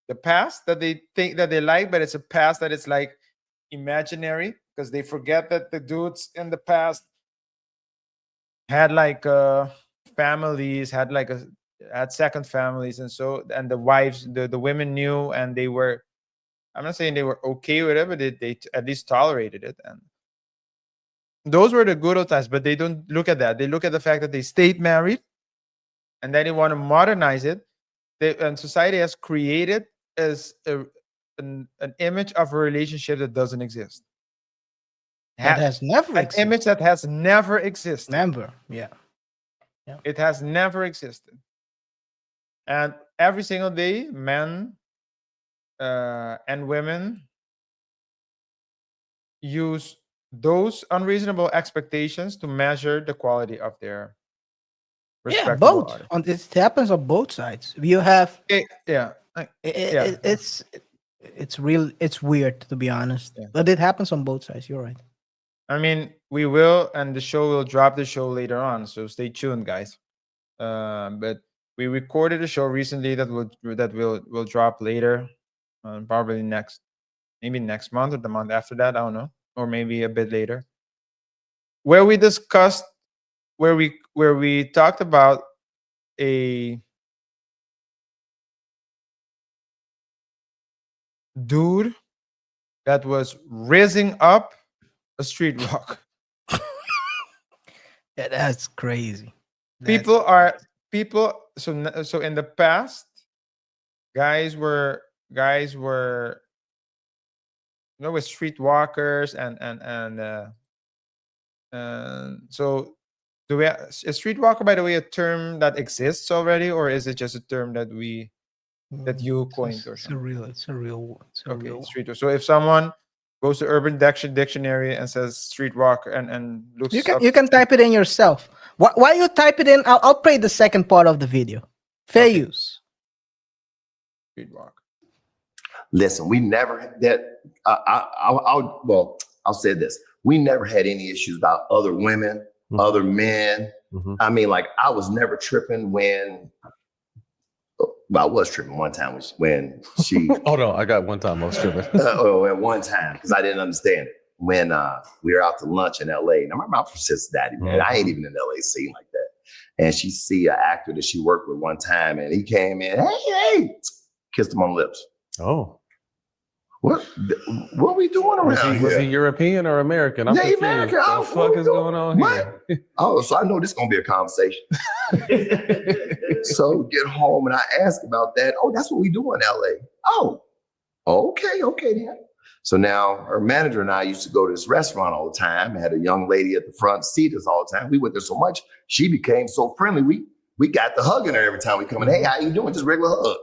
the past that they think that they like, but it's a past that it's like imaginary because they forget that the dudes in the past had like families, had second families, and the wives, the women knew, and they were. I'm not saying they were okay with it, but they at least tolerated it, and those were the good old times. But they don't look at that. They look at the fact that they stayed married, and then they want to modernize it. And society has created as an image of a relationship that doesn't exist. That has never An existed. image that has never existed. Never. Yeah. It has never existed. And every single day, men and women use those unreasonable expectations to measure the quality of their Yeah, respectable both. other. It happens on both sides. You have Yeah. Yeah. it's real. It's weird to be honest, Yeah. but it happens on both sides. You're right. I mean, we will, and the show will drop the show later on, so stay tuned, guys. But we recorded a show recently that will drop later, probably maybe next month or the month after that. I don't know, or maybe a bit later, where we discussed, where we talked about a dude that was raising up a street walk. Yeah, that's crazy. people are people. So in the past, guys were with streetwalkers and so do we is streetwalker, by the way, a term that exists already, or is it just a term that you coined or It's a something? real. It's a real. It's a Okay, real. street. So if someone goes to Urban Dictionary and says streetwalker and looks You can up you can type it in yourself. Why you type it in? I'll play the second part of the video. Fair Okay. use. streetwalk. Listen, we never that. I'll say this: we never had any issues about other women, other men. I mean, like I was never tripping when. Well, I was tripping one time when she. Hold on, I got one time I was tripping. At one time because I didn't understand it when we were out to lunch in LA. And I remember I'm from Cincinnati, man. I ain't even in LA scene like that. And she see an actor that she worked with one time, and he came in, hey, kissed him on the lips. Oh, What are we doing around Was he here? European or American? I'm Yeah, confused. American. What What the fuck we is doing? going on What? here? Oh, so I know this is gonna be a conversation. So get home and I ask about that. Oh, that's what we do in LA. Oh, okay then. So now her manager and I used to go to this restaurant all the time. Had a young lady at the front seat us all the time. We went there so much, she became so friendly. We got the hugging her every time we come in. Hey, how you doing? Just regular hug.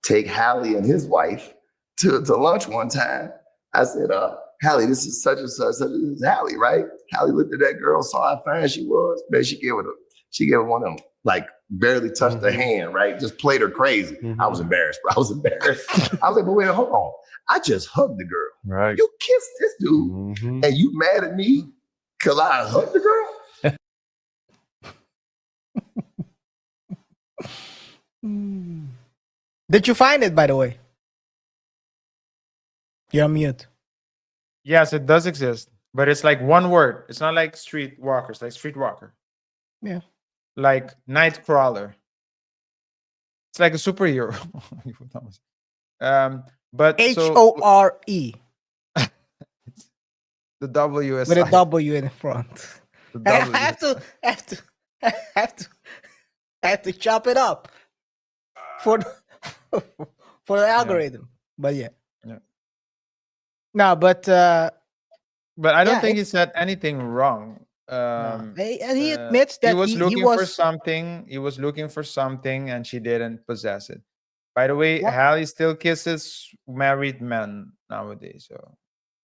Take Hallie and his wife to lunch one time. I said, Hallie, this is such and such. This is Hallie, right? Hallie looked at that girl, saw how fine she was. Man, she gave her one of them, like barely touched her hand, right? Just played her crazy. I was embarrassed, bro. I was embarrassed. I was like, but wait, hold on. I just hugged the girl. Right. You kissed this dude, and you mad at me because I hugged the girl? Did you find it, by the way? You're on mute. Yes, it does exist, but it's like one word. It's not like streetwalker. It's like streetwalker. Yeah. Like night crawler. It's like a superhero. But HORE the W is with a W in front. the I W. have to chop it up for for the algorithm. But yeah. No, but But I don't yeah, think he said anything wrong. and he admits that he was he looking was for something. He was looking for something, and she didn't possess it. By the way, What? Hallie still kisses married men nowadays. So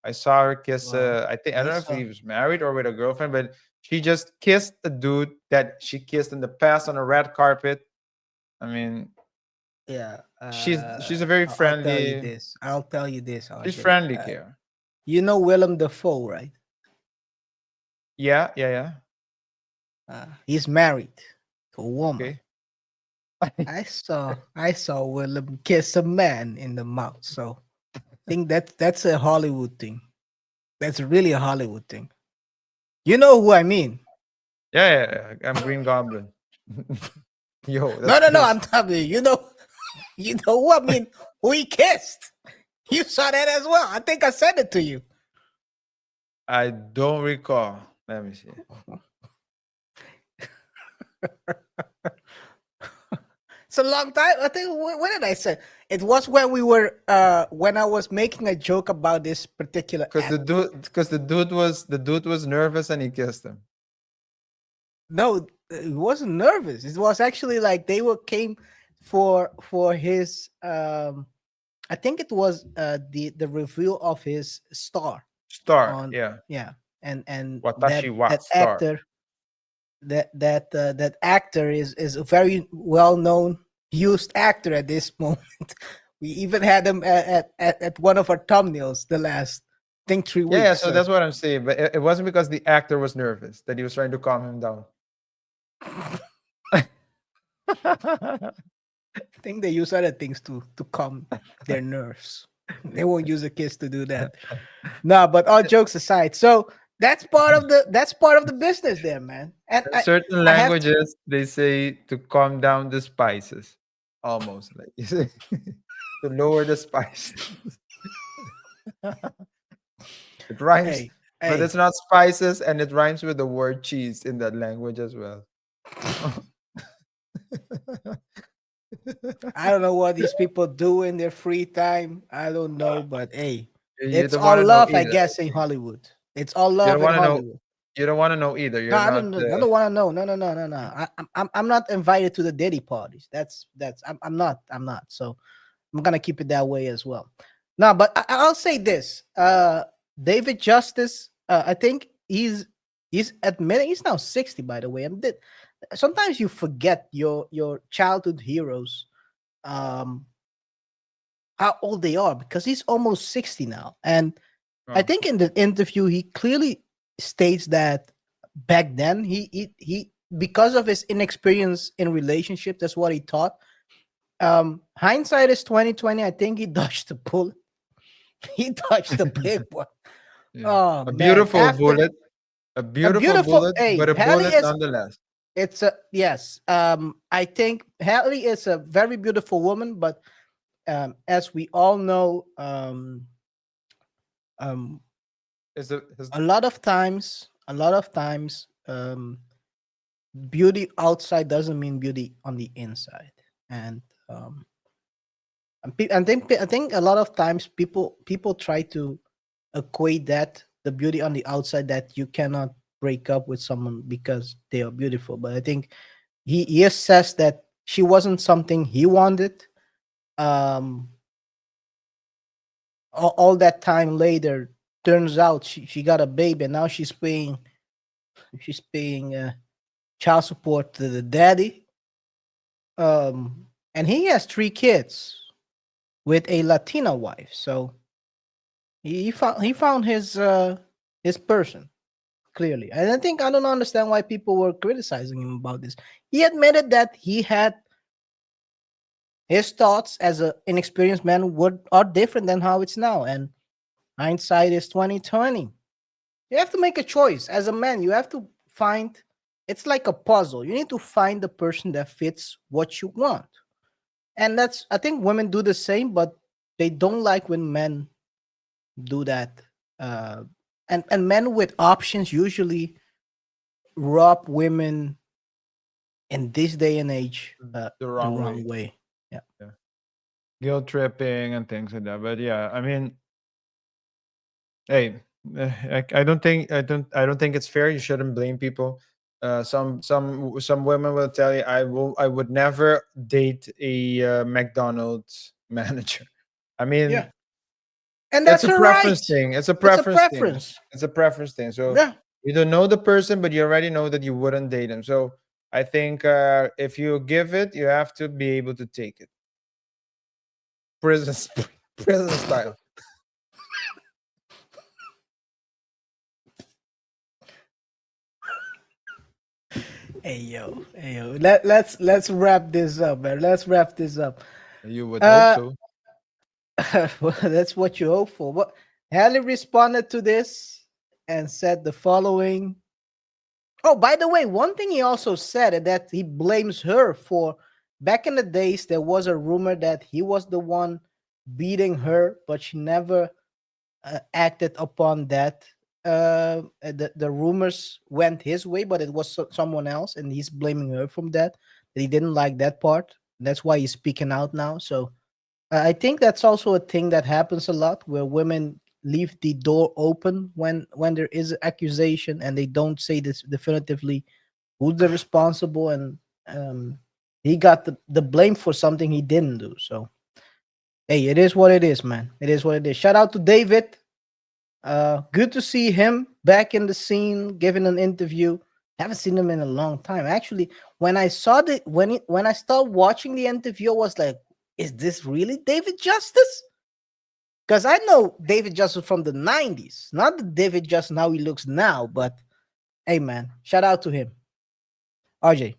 I saw her kiss. Wow. I don't know if saw- he was married or with a girlfriend, but she just kissed a dude that she kissed in the past on a red carpet. I mean, Yeah, she's a very I'll tell you friendly. this. I'll tell you this. She's RJ. friendly, KaiR. You know Willem Dafoe, right? Yeah. He's married to a woman. Okay. I saw Willem kiss a man in the mouth. So I think that's a Hollywood thing. That's really a Hollywood thing. You know who I mean? Yeah. I'm Green Goblin. Yo, No. that's crazy. I'm telling you. You know who I mean? Who he kissed? You saw that as well. I think I sent it to you. I don't recall. Let me see. It's a long time. I think when did I say it was when we were when I was making a joke about this particular Because the dude was nervous and he kissed him. No, it wasn't nervous. It was actually like they came for his I think it was the reveal of his star. Yeah. And Watashi wa that star. actor that actor is a very well-known used actor at this moment. We even had him at one of our thumbnails the last I think 3 weeks. Yeah, so that's what I'm saying. But it wasn't because the actor was nervous that he was trying to calm him down. I think they use other things to calm their nerves. They won't use a kiss to do that. No, but all jokes aside, so that's part of the business there, man. And Certain I have to- languages they say to calm down the spices, almost like you say to lower the spice. It rhymes, Hey, but hey. it's not spices, and it rhymes with the word cheese in that language as well. I don't know what these people do in their free time. I don't know, but hey, You it's don't all wanna know love, I either. guess, in Hollywood. It's all You love don't in want to know. Hollywood. You don't want to know either. No, You're I not. don't. I don't want to know. No. I'm not invited to the Diddy parties. I'm not. So I'm gonna keep it that way as well. No, but I'll say this. David Justice. I think he's admitting he's now 60. By the way, sometimes you forget your childhood heroes, how old they are because he's almost 60 now, and I Oh. think in the interview he clearly states that back then he because of his inexperience in relationships, that's what he thought. Hindsight is 2020. I think he dodged the bullet. He dodged the big one. Yeah. Oh A man, beautiful after bullet. A beautiful bullet, hey, but a Hallie bullet is nonetheless. it's a yes. I think Hallie is a very beautiful woman, but as we all know, um, Is the is a lot of times, beauty outside doesn't mean beauty on the inside, and I think a lot of times people try to equate that the beauty on the outside, that you cannot break up with someone because they are beautiful. But I think he assessed that she wasn't something he wanted. Um, all that time later, turns out she got a baby, and now she's paying child support to the daddy. And he has 3 kids with a Latina wife. So he found his person, clearly. And I don't understand why people were criticizing him about this. He admitted that he had his thoughts as an inexperienced man are different than how it's now. And hindsight is 2020. You have to make a choice as a man. You have to find, it's like a puzzle. You need to find the person that fits what you want. And that's, I think women do the same, but they don't like when men do that. Uh, and men with options usually rob women in this day and age the the wrong wrong way. way. Yeah. Yeah. Guilt tripping and things like that. But yeah, I mean, hey, I don't think it's fair. You shouldn't blame people. Some women will tell you, I would never date a McDonald's manager. I mean, Yeah. And it's that's a her right. preference thing. It's a It's a preference thing. preference. It's a preference thing. So Yeah. you don't know the person, but you already know that you wouldn't date him. So I think if you give it, you have to be able to take it. Prison, prison style. Hey yo. Let's wrap this up, man. Let's wrap this up. You would hope Uh so. well, that's what you hope for. What Hallie responded to this and said the following. Oh, by the way, one thing he also said is that he blames her for, back in the days there was a rumor that he was the one beating her, but she never acted upon that. The rumors went his way, but it was someone else, and he's blaming her from that. That he didn't like that part. That's why he's speaking out now. So I think that's also a thing that happens a lot, where women leave the door open when there is an accusation, and they don't say this definitively who's the responsible, and he got the blame for something he didn't do. So hey, it is what it is, man. It is what it is. Shout out to David. Good to see him back in the scene, giving an interview. Haven't seen him in a long time. Actually, when I saw the when I started watching the interview, I was like, "Is this really David Justice?" Because I know David Justice from the '90s, not the David Justice how he looks now. But hey, man, shout out to him, RJ.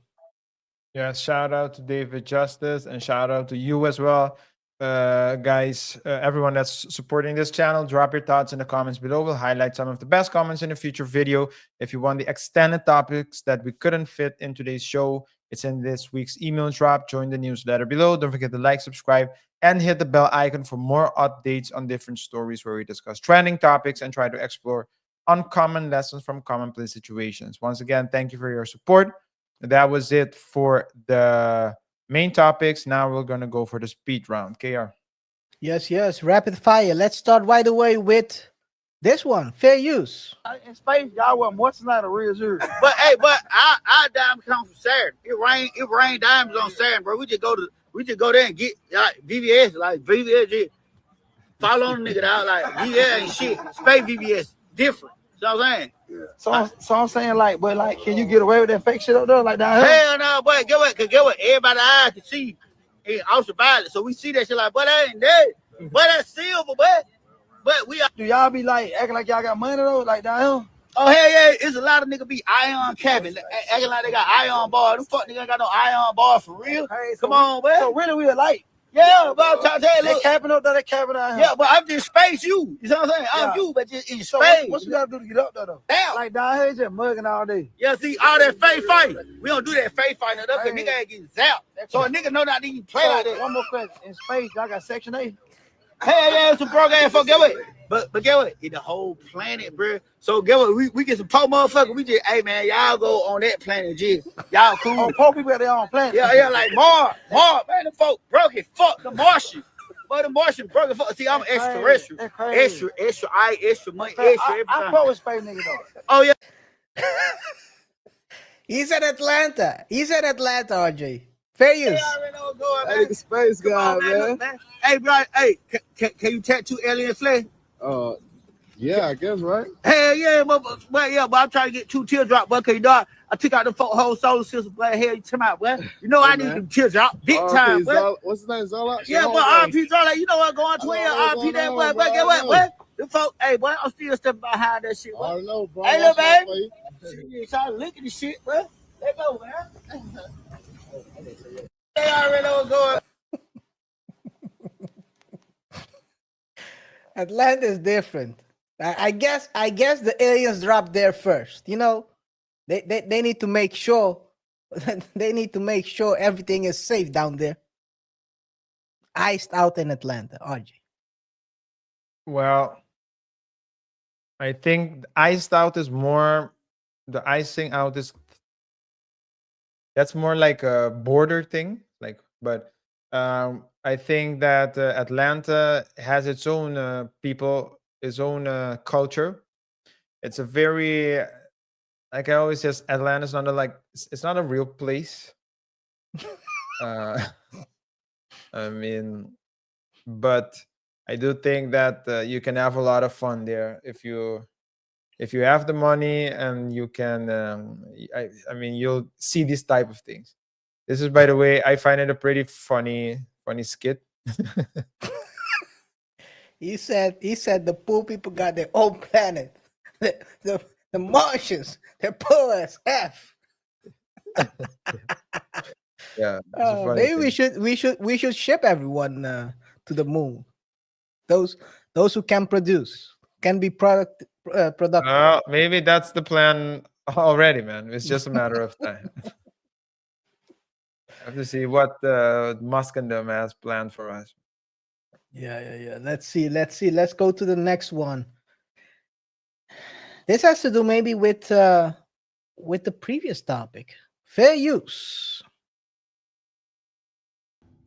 Yeah, shout out to David Justice and shout out to you as well. Guys, everyone that's supporting this channel, drop your thoughts in the comments below. We'll highlight some of the best comments in a future video. If you want the extended topics that we couldn't fit in today's show, it's in this week's email drop. Join the newsletter below. Don't forget to like, subscribe, and hit the bell icon for more updates on different stories where we discuss trending topics and try to explore uncommon lessons from commonplace situations. Once again, thank you for your support. That was it for the main topics. Now we're going to go for the speed round. KR. Yes, rapid fire. Let's start right away with this one. Fair use. In space, y'all wasn't what's not a real zero. But hey, our diamond comes from Saturn. It rain diamonds on Saturn, bro. We just go there and get like VVS, just follow on the nigga out like VVS and shit. Space VVS different. You know what I'm saying? Yeah. So I'm saying but can you get away with that fake shit up there like down here? Hell no, but get what? Everybody eyes can see it ultraviolet. So we see that shit like, but that ain't that. But that's silver, but we are. Do y'all be like acting like y'all got money though, like down here? Oh hell yeah, it's a lot of niggas be ion cabin, acting like they got ion bars. Them fuck niggas ain't got no ion bars for real. Hey, Come on, man. So really we alike. Yeah, but I'm trying to tell you, They look. capping up there, they capping out here. Yeah, but I'm just space you. You know what I'm saying? I'm Yeah. you, but just in So space. what you gotta do to get up there though? Damn. Like down here, it's just mugging all day. Yeah, see, all that fake fighting. We don't do that fake fighting. That's because Hey. nigga ain't getting zapped. So a nigga know not to even play like that. One more question. In space, y'all got Section 8? Hell yeah, some broke ass folk. Get what? But get what? It's the whole planet, bro. So get what? We get some poor motherfuckers. We just, hey man, y'all go on that planet, G. Y'all cool. Oh, poor people at their own planet. Yeah, like Mars, man, the folk broke it. Fuck the Martian. But the Martian broke it. Fuck. See, I'm extraterrestrial. That's crazy. Extra eye, extra money, extra everything. I fuck with space niggas though. Oh yeah. He's at Atlanta. RJ. Fair use. That nigga space guy, man. Hey, bro, hey, can you tattoo alien flag? Yeah, I guess, right? Hell yeah, but I'm trying to get 2 teardrop, but cause you know I took out the whole solar system, but hell, you tell me, boy. You know I need them teardrop big time, boy. What's his name? Zola? Yeah, but RP Zola, you know what going 20 RP that boy, but get what, boy? The folk, hey, boy, I'm still stepping behind that shit, boy. I know, bro. Hey, little baby. Shit, y'all licking the shit, boy. Let go, man. They already know what's going. Atlanta's different. I guess the aliens dropped there first. You know, they need to make sure everything is safe down there. Iced out in Atlanta, RJ. Well, I think iced out is more. The icing out is that's more like a border thing. Like, but I think that Atlanta has its own people, its own culture. It's a very, like I always says, Atlanta's not a, like it's not a real place. uh, I mean, but I do think that you can have a lot of fun there if you have the money and you can. I mean, you'll see these type of things. This is, by the way, I find it a pretty funny skit. He said the poor people got their own planet. The Martians, they're poor as F. Yeah, it's a funny Maybe thing. we should ship everyone to the moon. Those who can produce, can be productive. Maybe that's the plan already, man. It's just a matter of time. I have to see what Musk and them has planned for us. Yeah. Let's see. Let's go to the next one. This has to do maybe with the previous topic. Fair use.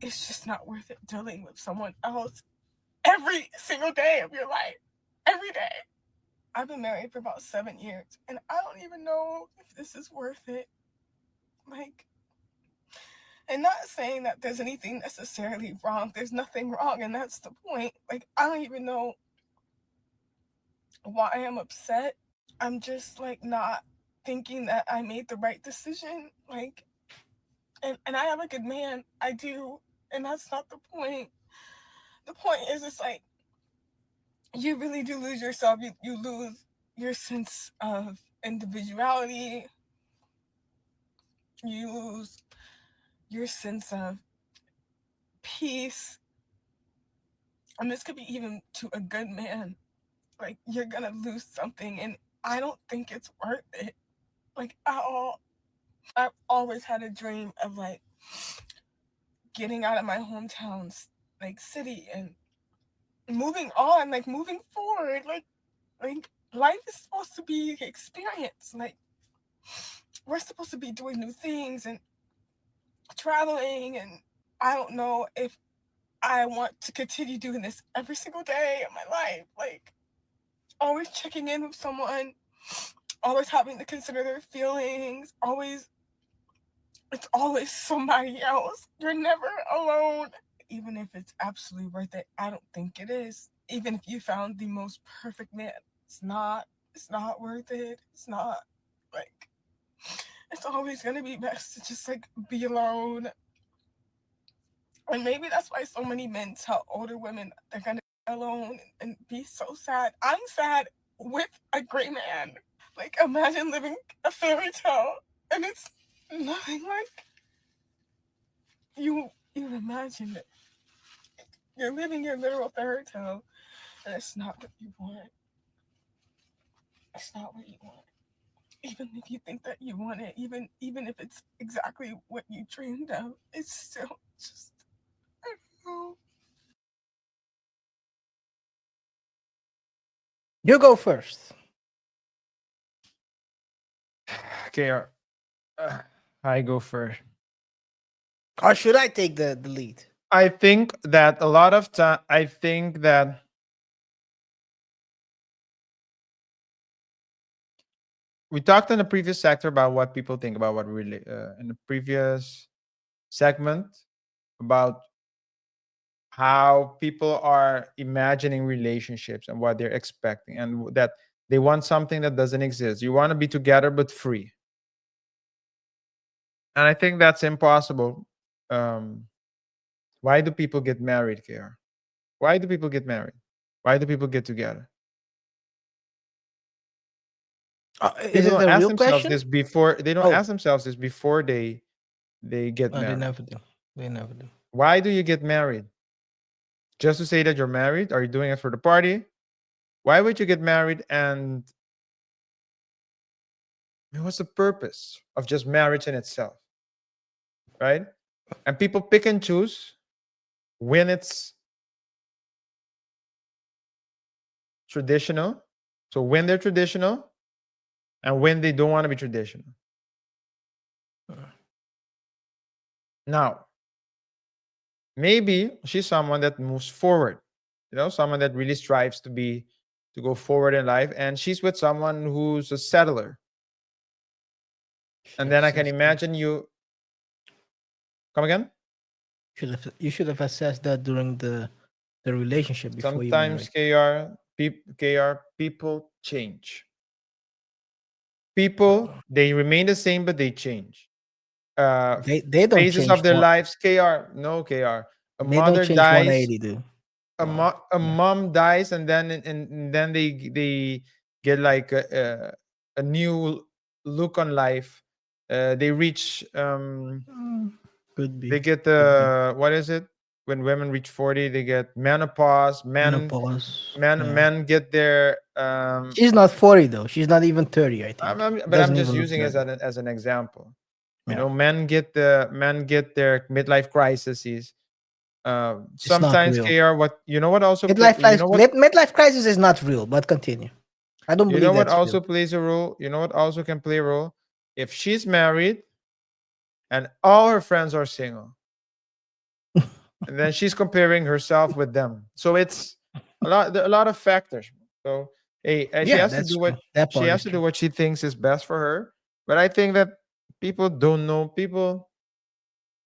It's just not worth it dealing with someone else every single day of your life. Every day. I've been married for about 7 years, and I don't even know if this is worth it. Like, and not saying that there's anything necessarily wrong. There's nothing wrong, and that's the point. Like, I don't even know why I'm upset. I'm just, like, not thinking that I made the right decision. Like, and I am a good man. I do. And that's not the point. The point is, it's like, you really do lose yourself. You lose your sense of individuality. You lose your sense of peace. And this could be even to a good man. Like, you're gonna lose something, and I don't think it's worth it. Like, at all. I've always had a dream of, like, getting out of my hometown, like, city and moving on, like, moving forward. Like life is supposed to be experience. Like, we're supposed to be doing new things and traveling, and I don't know if I want to continue doing this every single day of my life. Like, always checking in with someone, always having to consider their feelings, it's always somebody else. You're never alone. Even if it's absolutely worth it, I don't think it is. Even if you found the most perfect man, it's not worth it. It's not. Like, it's always gonna be best to just, like, be alone. And maybe that's why so many men tell older women they're gonna be alone and be so sad. I'm sad with a great man. Like, imagine living a fairy tale and it's nothing like you imagined it. You're living your literal fairy tale, and it's not what you want. It's not what you want. Even if you think that you want it, even if it's exactly what you dreamed of, it's still just, I don't know. You go first. KR, I go first. Or should I take the lead? I think that a lot of time, I think that we talked in the previous sector about what people think about what really, in the previous segment about how people are imagining relationships and what they're expecting, and that they want something that doesn't exist. You want to be together but free. And I think that's impossible. Why do people get married, KR? Why do people get married? Why do people get together? They Is it don't a ask real themselves question? this before. They don't Oh, ask themselves this before they get no, they married. never do. They never do. Why do you get married? Just to say that you're married? Are you doing it for the party? Why would you get married? And what's the purpose of just marriage in itself? Right? And people pick and choose when it's traditional. So when they're traditional and when they don't want to be traditional. Now, maybe she's someone that moves forward, someone that really strives to go forward in life, and she's with someone who's a settler. And then I can imagine you come again. You should have assessed that during the relationship before you Sometimes married. KR, people change. People, they remain the same, but they change. They don't Phases change of their one. lives. KR. A They don't mother change dies. 180, dude. A mom dies, and then they get like a new look on life. They reach Could be. they get what is it when women reach 40? They get menopause. Menopause. Men get their She's not 40 though. She's not even 30, I think. but I'm Doesn't just even look using it 30. as an example. Yeah. Men get their midlife crises. It's not Sometimes real. KR, what also Midlife crisis is not real, but continue. I don't you believe know what that's also real. plays a role? You know what also can play a role? If she's married and all her friends are single, and then she's comparing herself with them. So it's a lot of factors. So hey, she Yeah, has to that's do true. what That she part has is to do true. what she thinks is best for her. But I think that people don't know. People,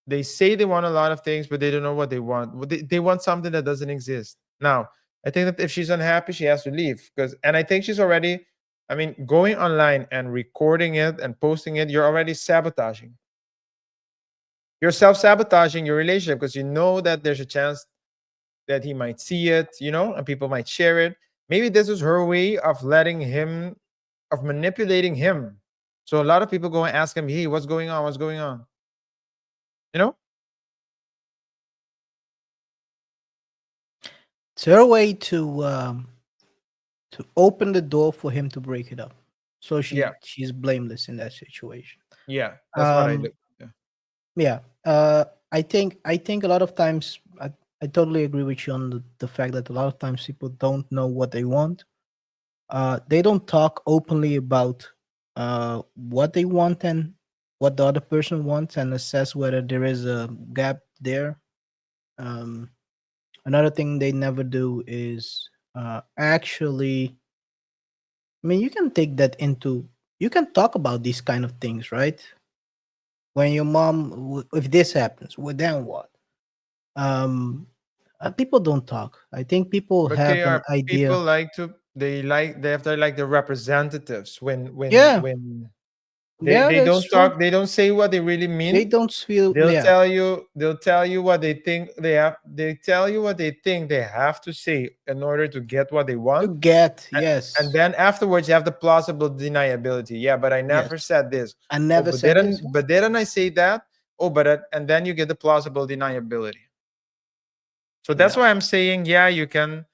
they say they want a lot of things, but they don't know what they want. They want something that doesn't exist. Now, I think that if she's unhappy, she has to leave. And I think she's already, I mean, going online and recording it and posting it, you're already sabotaging. You're self-sabotaging your relationship because you know that there's a chance that he might see it, and people might share it. Maybe this is her way of manipulating him. So a lot of people go and ask him, hey, what's going on? What's going on? You know? It's her way to open the door for him to break it up. So Yeah. she's blameless in that situation. Yeah. That's what I look. Yeah. I think a lot of times I totally agree with you on the fact that a lot of times people don't know what they want. They don't talk openly about what they want and what the other person wants and assess whether there is a gap there. Another thing they never do is actually, I mean, you can take that into, you can talk about these kind of things, right? When your mom, if this happens, well, then what? Um, People don't talk. I think people But have an KR, idea. people they have the representatives Yeah, yeah, they that's don't true. talk, they don't say what they really They mean. don't feel, They'll yeah, tell you what they think they tell you what they think they have to say in order to get what they to want. get, And yes, then afterwards you have the plausible deniability. Yeah, but I yes. never said this. I Oh, never said this. but didn't I say that? Oh, and then you get the plausible deniability. So that's Yeah. why I'm saying, yeah, you can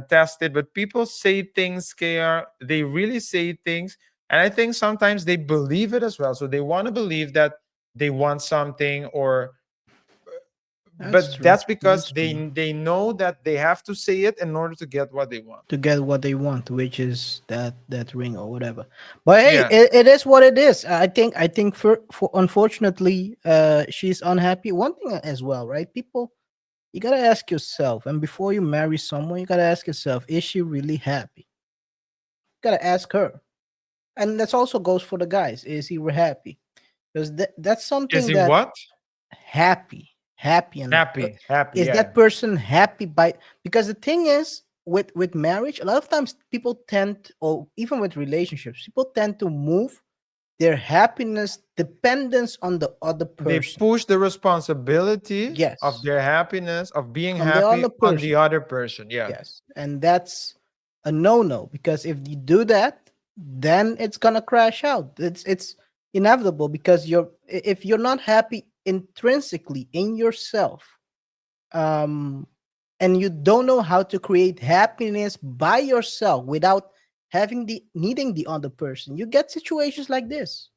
test it, but people say things, KR, they really say things, and I think sometimes they believe it as well. So they want to believe that they want something, or That's but true. that's because That's true. they know that they have to say it in order to get what they want. To get what they want, which is that ring or whatever. But hey, Yeah. it is what it is. I think for unfortunately, she's unhappy. One thing as well, right? People, you gotta ask yourself, and before you marry someone, you gotta ask yourself, is she really happy? You gotta ask her, and that also goes for the guys. Is he happy? Because that's Is something he that what? happy, and Happy, is yeah. that person happy by, because the thing is with marriage, a lot of times people tend, or even with relationships, people tend to move their happiness dependence on the other They person. push the responsibility of Yes, their happiness, of being on the happy, other on the person. other person. Yeah. Yes, and that's a no-no, because if you do that, then it's gonna crash out. It's inevitable, because if you're not happy intrinsically in yourself, um and you don't know how to create happiness by yourself without having the needing the other person, you get situations like this.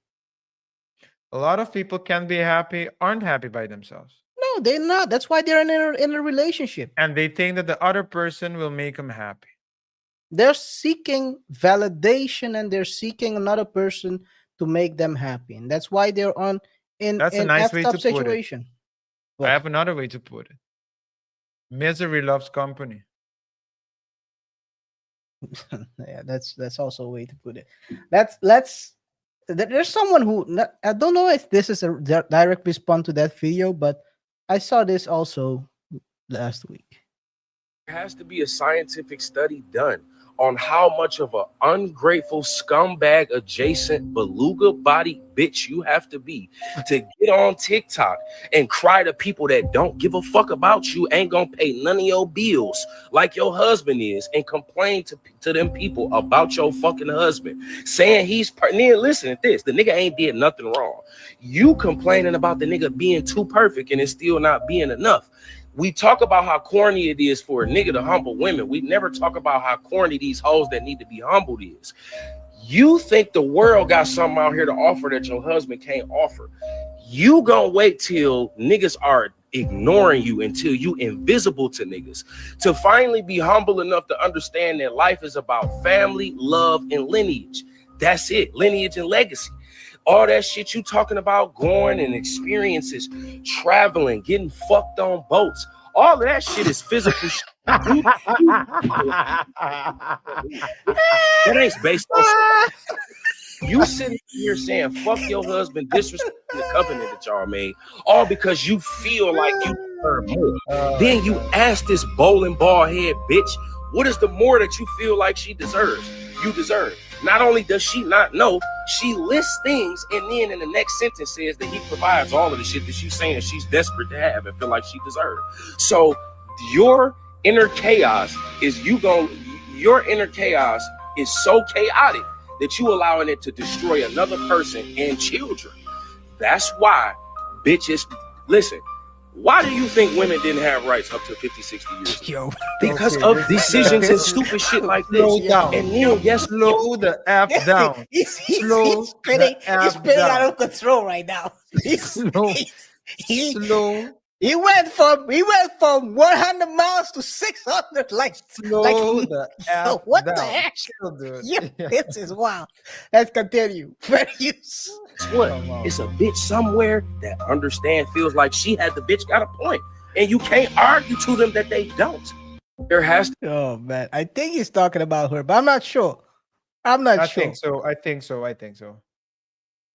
A lot of people can be happy, aren't happy by themselves. No, they're not. That's why they're in a relationship. And they think that the other person will make them happy. They're seeking validation, and they're seeking another person to make them happy, and that's why they're on That's a in nice way f-top to put it. situation. I What? have another way to put it. Misery loves company. Yeah, that's also a way to put it. Let's there's someone who, I don't know if this is a direct response to that video, but I saw this also last week. There has to be a scientific study done on how much of an ungrateful scumbag adjacent beluga body bitch you have to be to get on TikTok and cry to people that don't give a fuck about you, ain't gonna pay none of your bills like your husband is, and complain to them people about your fucking husband, saying he's listen to this, the nigga ain't did nothing wrong. You complaining about the nigga being too perfect and it's still not being enough. We talk about how corny it is for a nigga to humble women. We never talk about how corny these hoes that need to be humbled is. You think the world got something out here to offer that your husband can't offer. You gonna wait till niggas are ignoring you, until you invisible to niggas, to finally be humble enough to understand that life is about family, love, and lineage. That's it, lineage and legacy. All that shit you talking about, going and experiences, traveling, getting fucked on boats, all of that shit is physical shit. That ain't based on you sitting here saying fuck your husband, disrespecting the covenant that y'all made, all because you feel like you deserve more. Then you ask this bowling ball head bitch, what is the more that you feel like she deserves? You deserve. Not only does she not know, she lists things, and then in the next sentence says that he provides all of the shit that she's saying she's desperate to have and feel like she deserves. So your inner chaos is your inner chaos is so chaotic that you allowing it to destroy another person and children. That's why bitches, listen, why do you think women didn't have rights up to 50, 60 years ago? Yo, because of decisions and stupid shit like this. Slow down. And then Slow the F down. he's Slow spinning, the he's F spinning out down. of control right now. Slow. Slow. He went from 100 miles to 600, like Slow the F what down. the heck? Chill, dude. Yeah, Yeah. this is wild. Let's continue. Very Guess what? It's a bitch somewhere that understand, feels like she had the bitch got a point. And you can't argue to them that they don't. There has to. Oh man, I think he's talking about her, but I'm not sure. I'm not I sure. think so. I think so. I think so.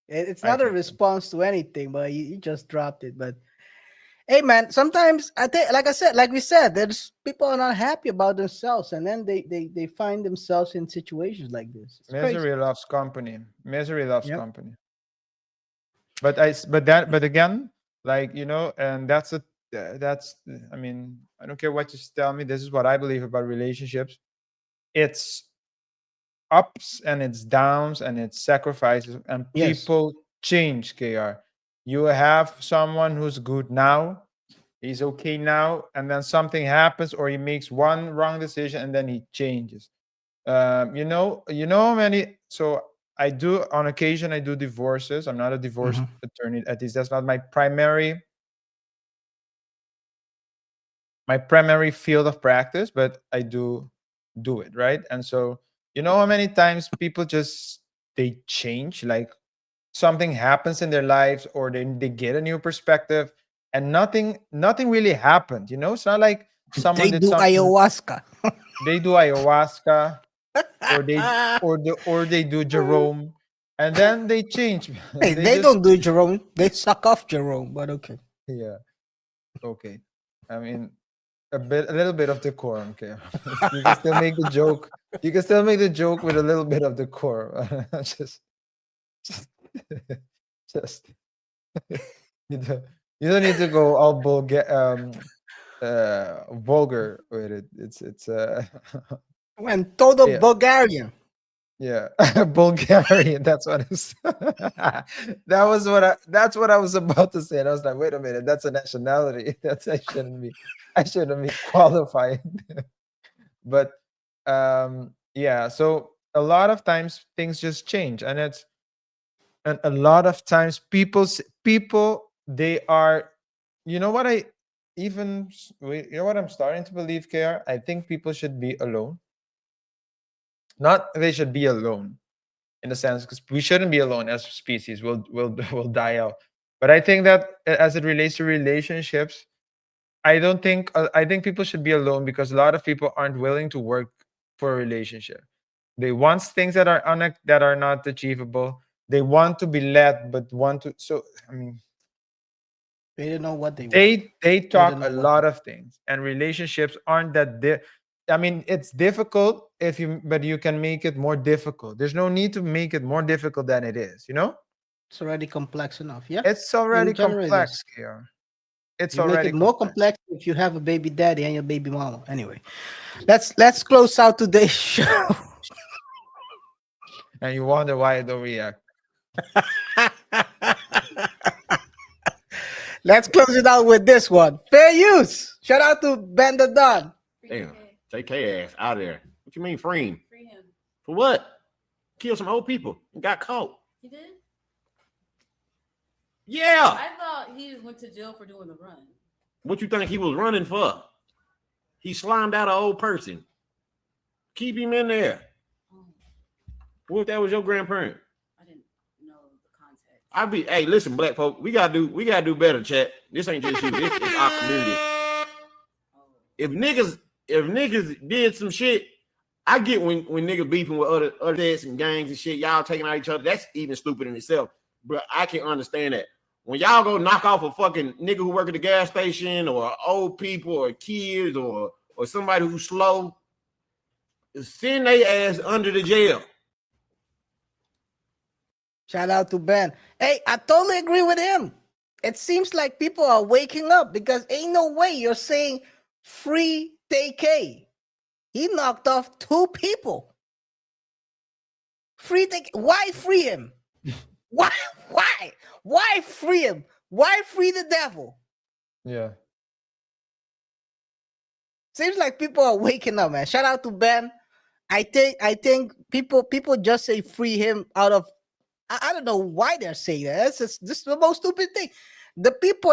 It's I not a think so. response to anything, but you just dropped it. But hey, man, sometimes I think, like we said, there's people are not happy about themselves, and then they find themselves in situations like this. It's crazy. Misery loves company. Misery loves Yep. company. But again, like, and that's I mean, I don't care what you tell me. This is what I believe about relationships. It's ups and it's downs and it's sacrifices, and Yes. people change. KR, you have someone who's good now, He's okay now, and then something happens, or he makes one wrong decision, and then he changes. How many. So I do on occasion. I do divorces. I'm not a divorce attorney. At least that's not my primary field of practice, but I do it, right? And so how many times people just they change, like something happens in their lives, or they get a new perspective, and nothing really happened. It's not like someone They did do something. ayahuasca. They do ayahuasca, or they do Jerome, and then they change. Hey, They they just don't do Jerome. They suck off Jerome, but okay. yeah. Okay. I mean, a little bit of decorum. Okay, you can still make the joke. You can still make the joke with a little bit of decorum. just, just you don't, you don't need to go all vulgar with it. It's When total yeah. Bulgarian. Yeah, Bulgarian. That's what it's. That's what I was about to say. And I was like, wait a minute, that's a nationality. That's I shouldn't be qualified. But yeah. So a lot of times things just change, and a lot of times people they are. You know what I even you know what I'm starting to believe, KR. I think people should be alone. Not they should be alone in a sense, because we shouldn't be alone as a species. We'll die out. But I think that as it relates to relationships, I think people should be alone, because a lot of people aren't willing to work for a relationship. They want things that are not achievable. They want to be led, but want to. So I mean, They don't know what they want. they don't talk know a what lot of things, and relationships aren't that I mean, it's difficult but you can make it more difficult. There's no need to make it more difficult than it is. It's already complex enough. Yeah. It's In already general, it is. complex here. It's You make already it more complex. complex if you have a baby daddy and your baby mama. Anyway, let's close out today's show. And you wonder why I don't react. Let's close it out with this one. Fair use. Shout out to Ben the Don. Damn, take K ass out of there. What you mean free him? Free him. For what? Killed some old people and got caught. He did? Yeah. I thought he just went to jail for doing the run. What you think he was running for? He slimed out an old person. Keep him in there. What if that was your grandparent? I didn't know the context. Hey, listen, black folk, we gotta do better, chat. This ain't just you. This is our community. If niggas did some shit, I get when niggas beefing with other sets and gangs and shit, y'all taking out each other. That's even stupid in itself. But I can understand that. When y'all go knock off a fucking nigga who work at the gas station, or old people, or kids, or somebody who's slow, send their ass under the jail. Shout out to Ben. Hey, I totally agree with him. It seems like people are waking up, because ain't no way you're saying free TK. He knocked off 2 people. Free TK. Why free him? Why? Why free him? Why free the devil? Yeah. Seems like people are waking up, man. Shout out to Ben. I think people just say free him out of I don't know why they're saying that. This is the most stupid thing. The people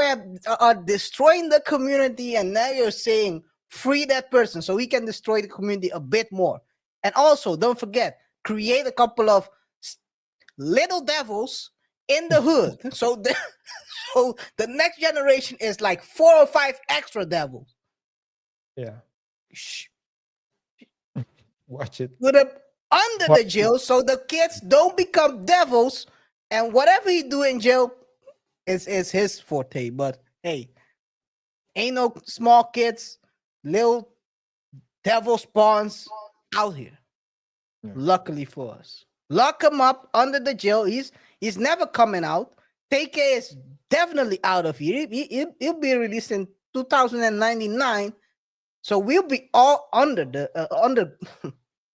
are destroying the community, and now you're saying free that person so we can destroy the community a bit more. And also, don't forget, create a couple of little devils in the hood. So the next generation is like 4 or 5 extra devils. Yeah. Watch it. Put them under the jail so the kids don't become devils, and whatever he do in jail is his forte. But hey, ain't no small kids, little devil spawns out here. Yeah. Luckily for us, lock him up under the jail. He's never coming out. TK is definitely out of here. He'll be released in 2099. So we'll be all under the under.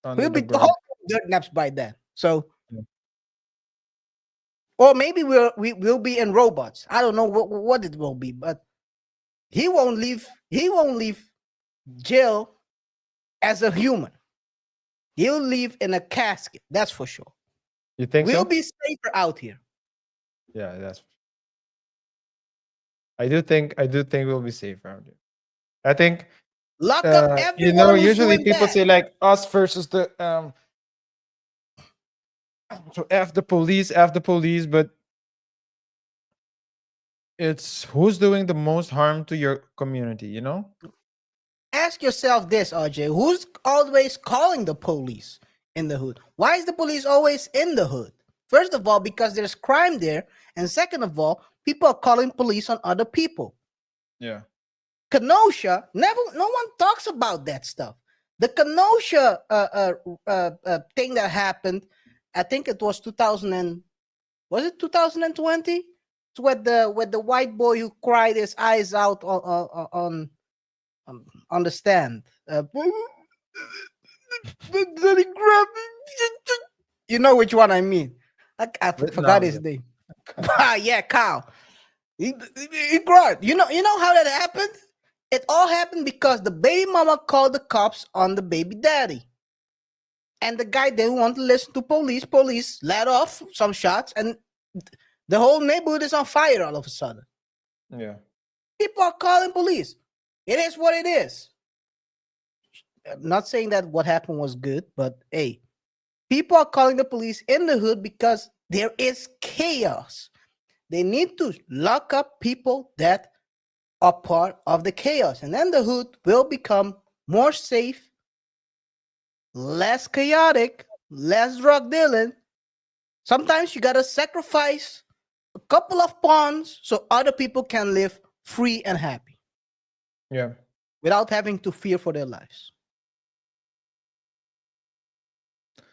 We'll be all dirt naps by then. So, or maybe we'll be in robots. I don't know what it will be, but he won't leave. He won't leave jail as a human. He'll leave in a casket. That's for sure. You think We'll so? be safer out here. Yeah, that's. I do think we'll be safe around here. I think Lock up everyone who's usually doing people bad. say like us versus the so F the police, but it's who's doing the most harm to your community, you know? Ask yourself this, RJ. Who's always calling the police in the hood? Why is the police always in the hood? First of all, because there's crime there. And second of all, people are calling police on other people. Yeah. Kenosha, no one talks about that stuff. The Kenosha thing that happened, I think it was 2020? It's with the white boy who cried his eyes out on the stand. You know which one I mean. I forgot his name. Yeah, Kyle. He cried. You know how that happened? It all happened because the baby mama called the cops on the baby daddy. And the guy didn't want to listen to police. Police let off some shots, and the whole neighborhood is on fire all of a sudden. Yeah. People are calling police. It is what it is. I'm not saying that what happened was good, but hey, people are calling the police in the hood because there is chaos. They need to lock up people that are part of the chaos, and then the hood will become more safe, less chaotic, less drug dealing. Sometimes you gotta sacrifice a couple of pawns so other people can live free and happy. Yeah. Without having to fear for their lives.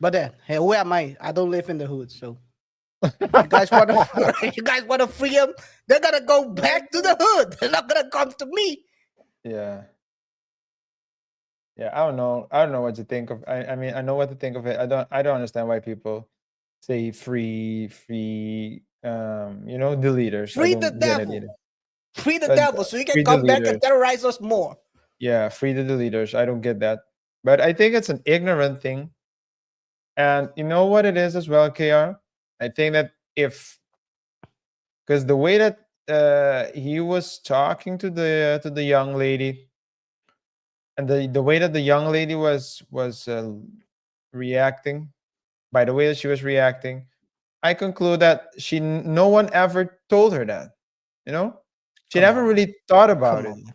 But then, hey, who am I? I don't live in the hood, so you guys want to free them? They're gonna go back to the hood. They're not gonna come to me. Yeah. Yeah, I don't know what to think of. I mean, I know what to think of it. I don't understand why people say free the leaders. I Free the don't get it devil. either. Free the But devil so you can free the come back and leaders. terrorize us more. Yeah, free the leaders. I don't get that. But I think it's an ignorant thing. And you know what it is as well, KR? I think that because the way that he was talking to the young lady, and the way that the young lady was reacting, by the way that she was reacting, I conclude that no one ever told her that. You know, she Come never on, really thought about come it. on. Man.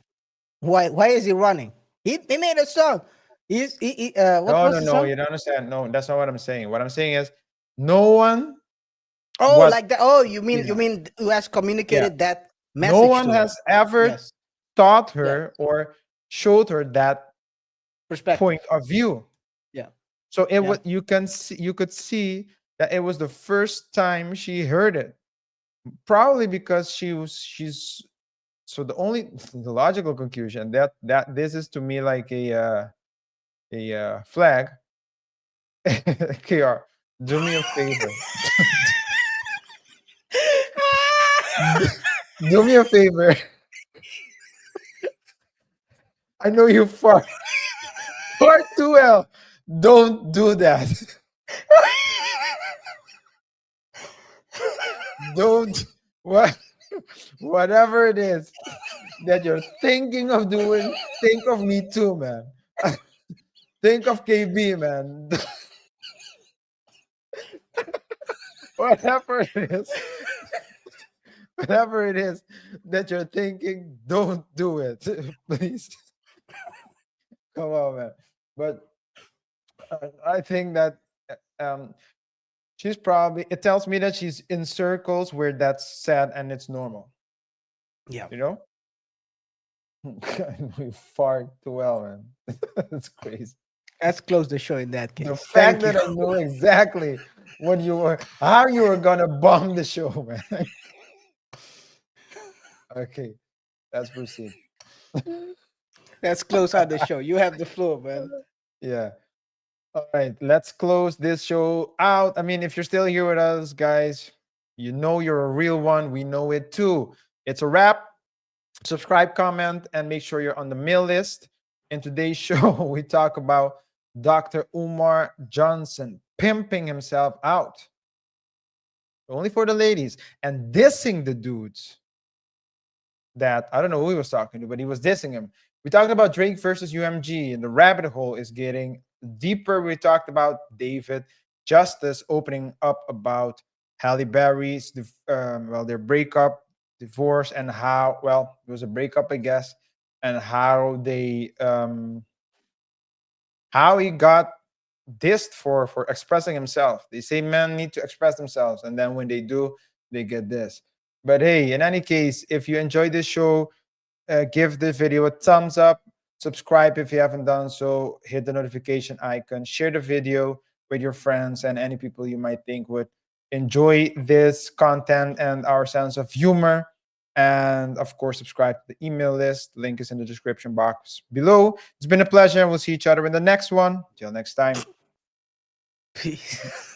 Why is he running? He made a song. What No, was no, the no. song? You don't understand. No, that's not what I'm saying. What I'm saying is, no one. Oh, What? like that. Oh, you mean Yeah. who has Yeah. communicated that No message one to her? has ever Yes. taught Yes. her or showed her that Perspective. point of view. Yeah. So Yeah. you could see that it was the first time she heard it. Probably because she's so the logical conclusion that this is to me like a flag. KR, do me a favor. Do me a favor. I know you far too well. Don't do that. Don't whatever it is that you're thinking of doing, think of me too, man. Think of KB, man. Whatever it is, whatever it is that you're thinking, don't do it, please. Come on, man. But I think that um, she's probably. It tells me that she's in circles where that's sad and it's normal. Yeah. You know. I know you far too well, man. That's crazy. Let's close the show in that case. The fact Thank you. that I know exactly how you were gonna bomb the show, man. Okay, let's proceed. Let's close out the show. You have the floor, man. Yeah. All right, let's close this show out. I mean, if you're still here with us, guys, you know you're a real one. We know it too. It's a wrap. Subscribe, comment, and make sure you're on the mail list. In today's show, we talk about Dr. Umar Johnson pimping himself out. Only for the ladies and dissing the dudes that I don't know who he was talking to, but he was dissing him. We talked about Drake versus UMG, and the rabbit hole is getting deeper. We talked about David Justice opening up about Halle Berry's their breakup, divorce, and how it was a breakup, I guess, and how he got dissed for expressing himself. They say men need to express themselves, and then when they do, they get this. But hey, in any case, if you enjoyed this show, give the video a thumbs up, subscribe if you haven't done so, hit the notification icon, share the video with your friends and any people you might think would enjoy this content and our sense of humor. And of course, subscribe to the email list. Link is in the description box below. It's been a pleasure, and we'll see each other in the next one. Till next time. Peace.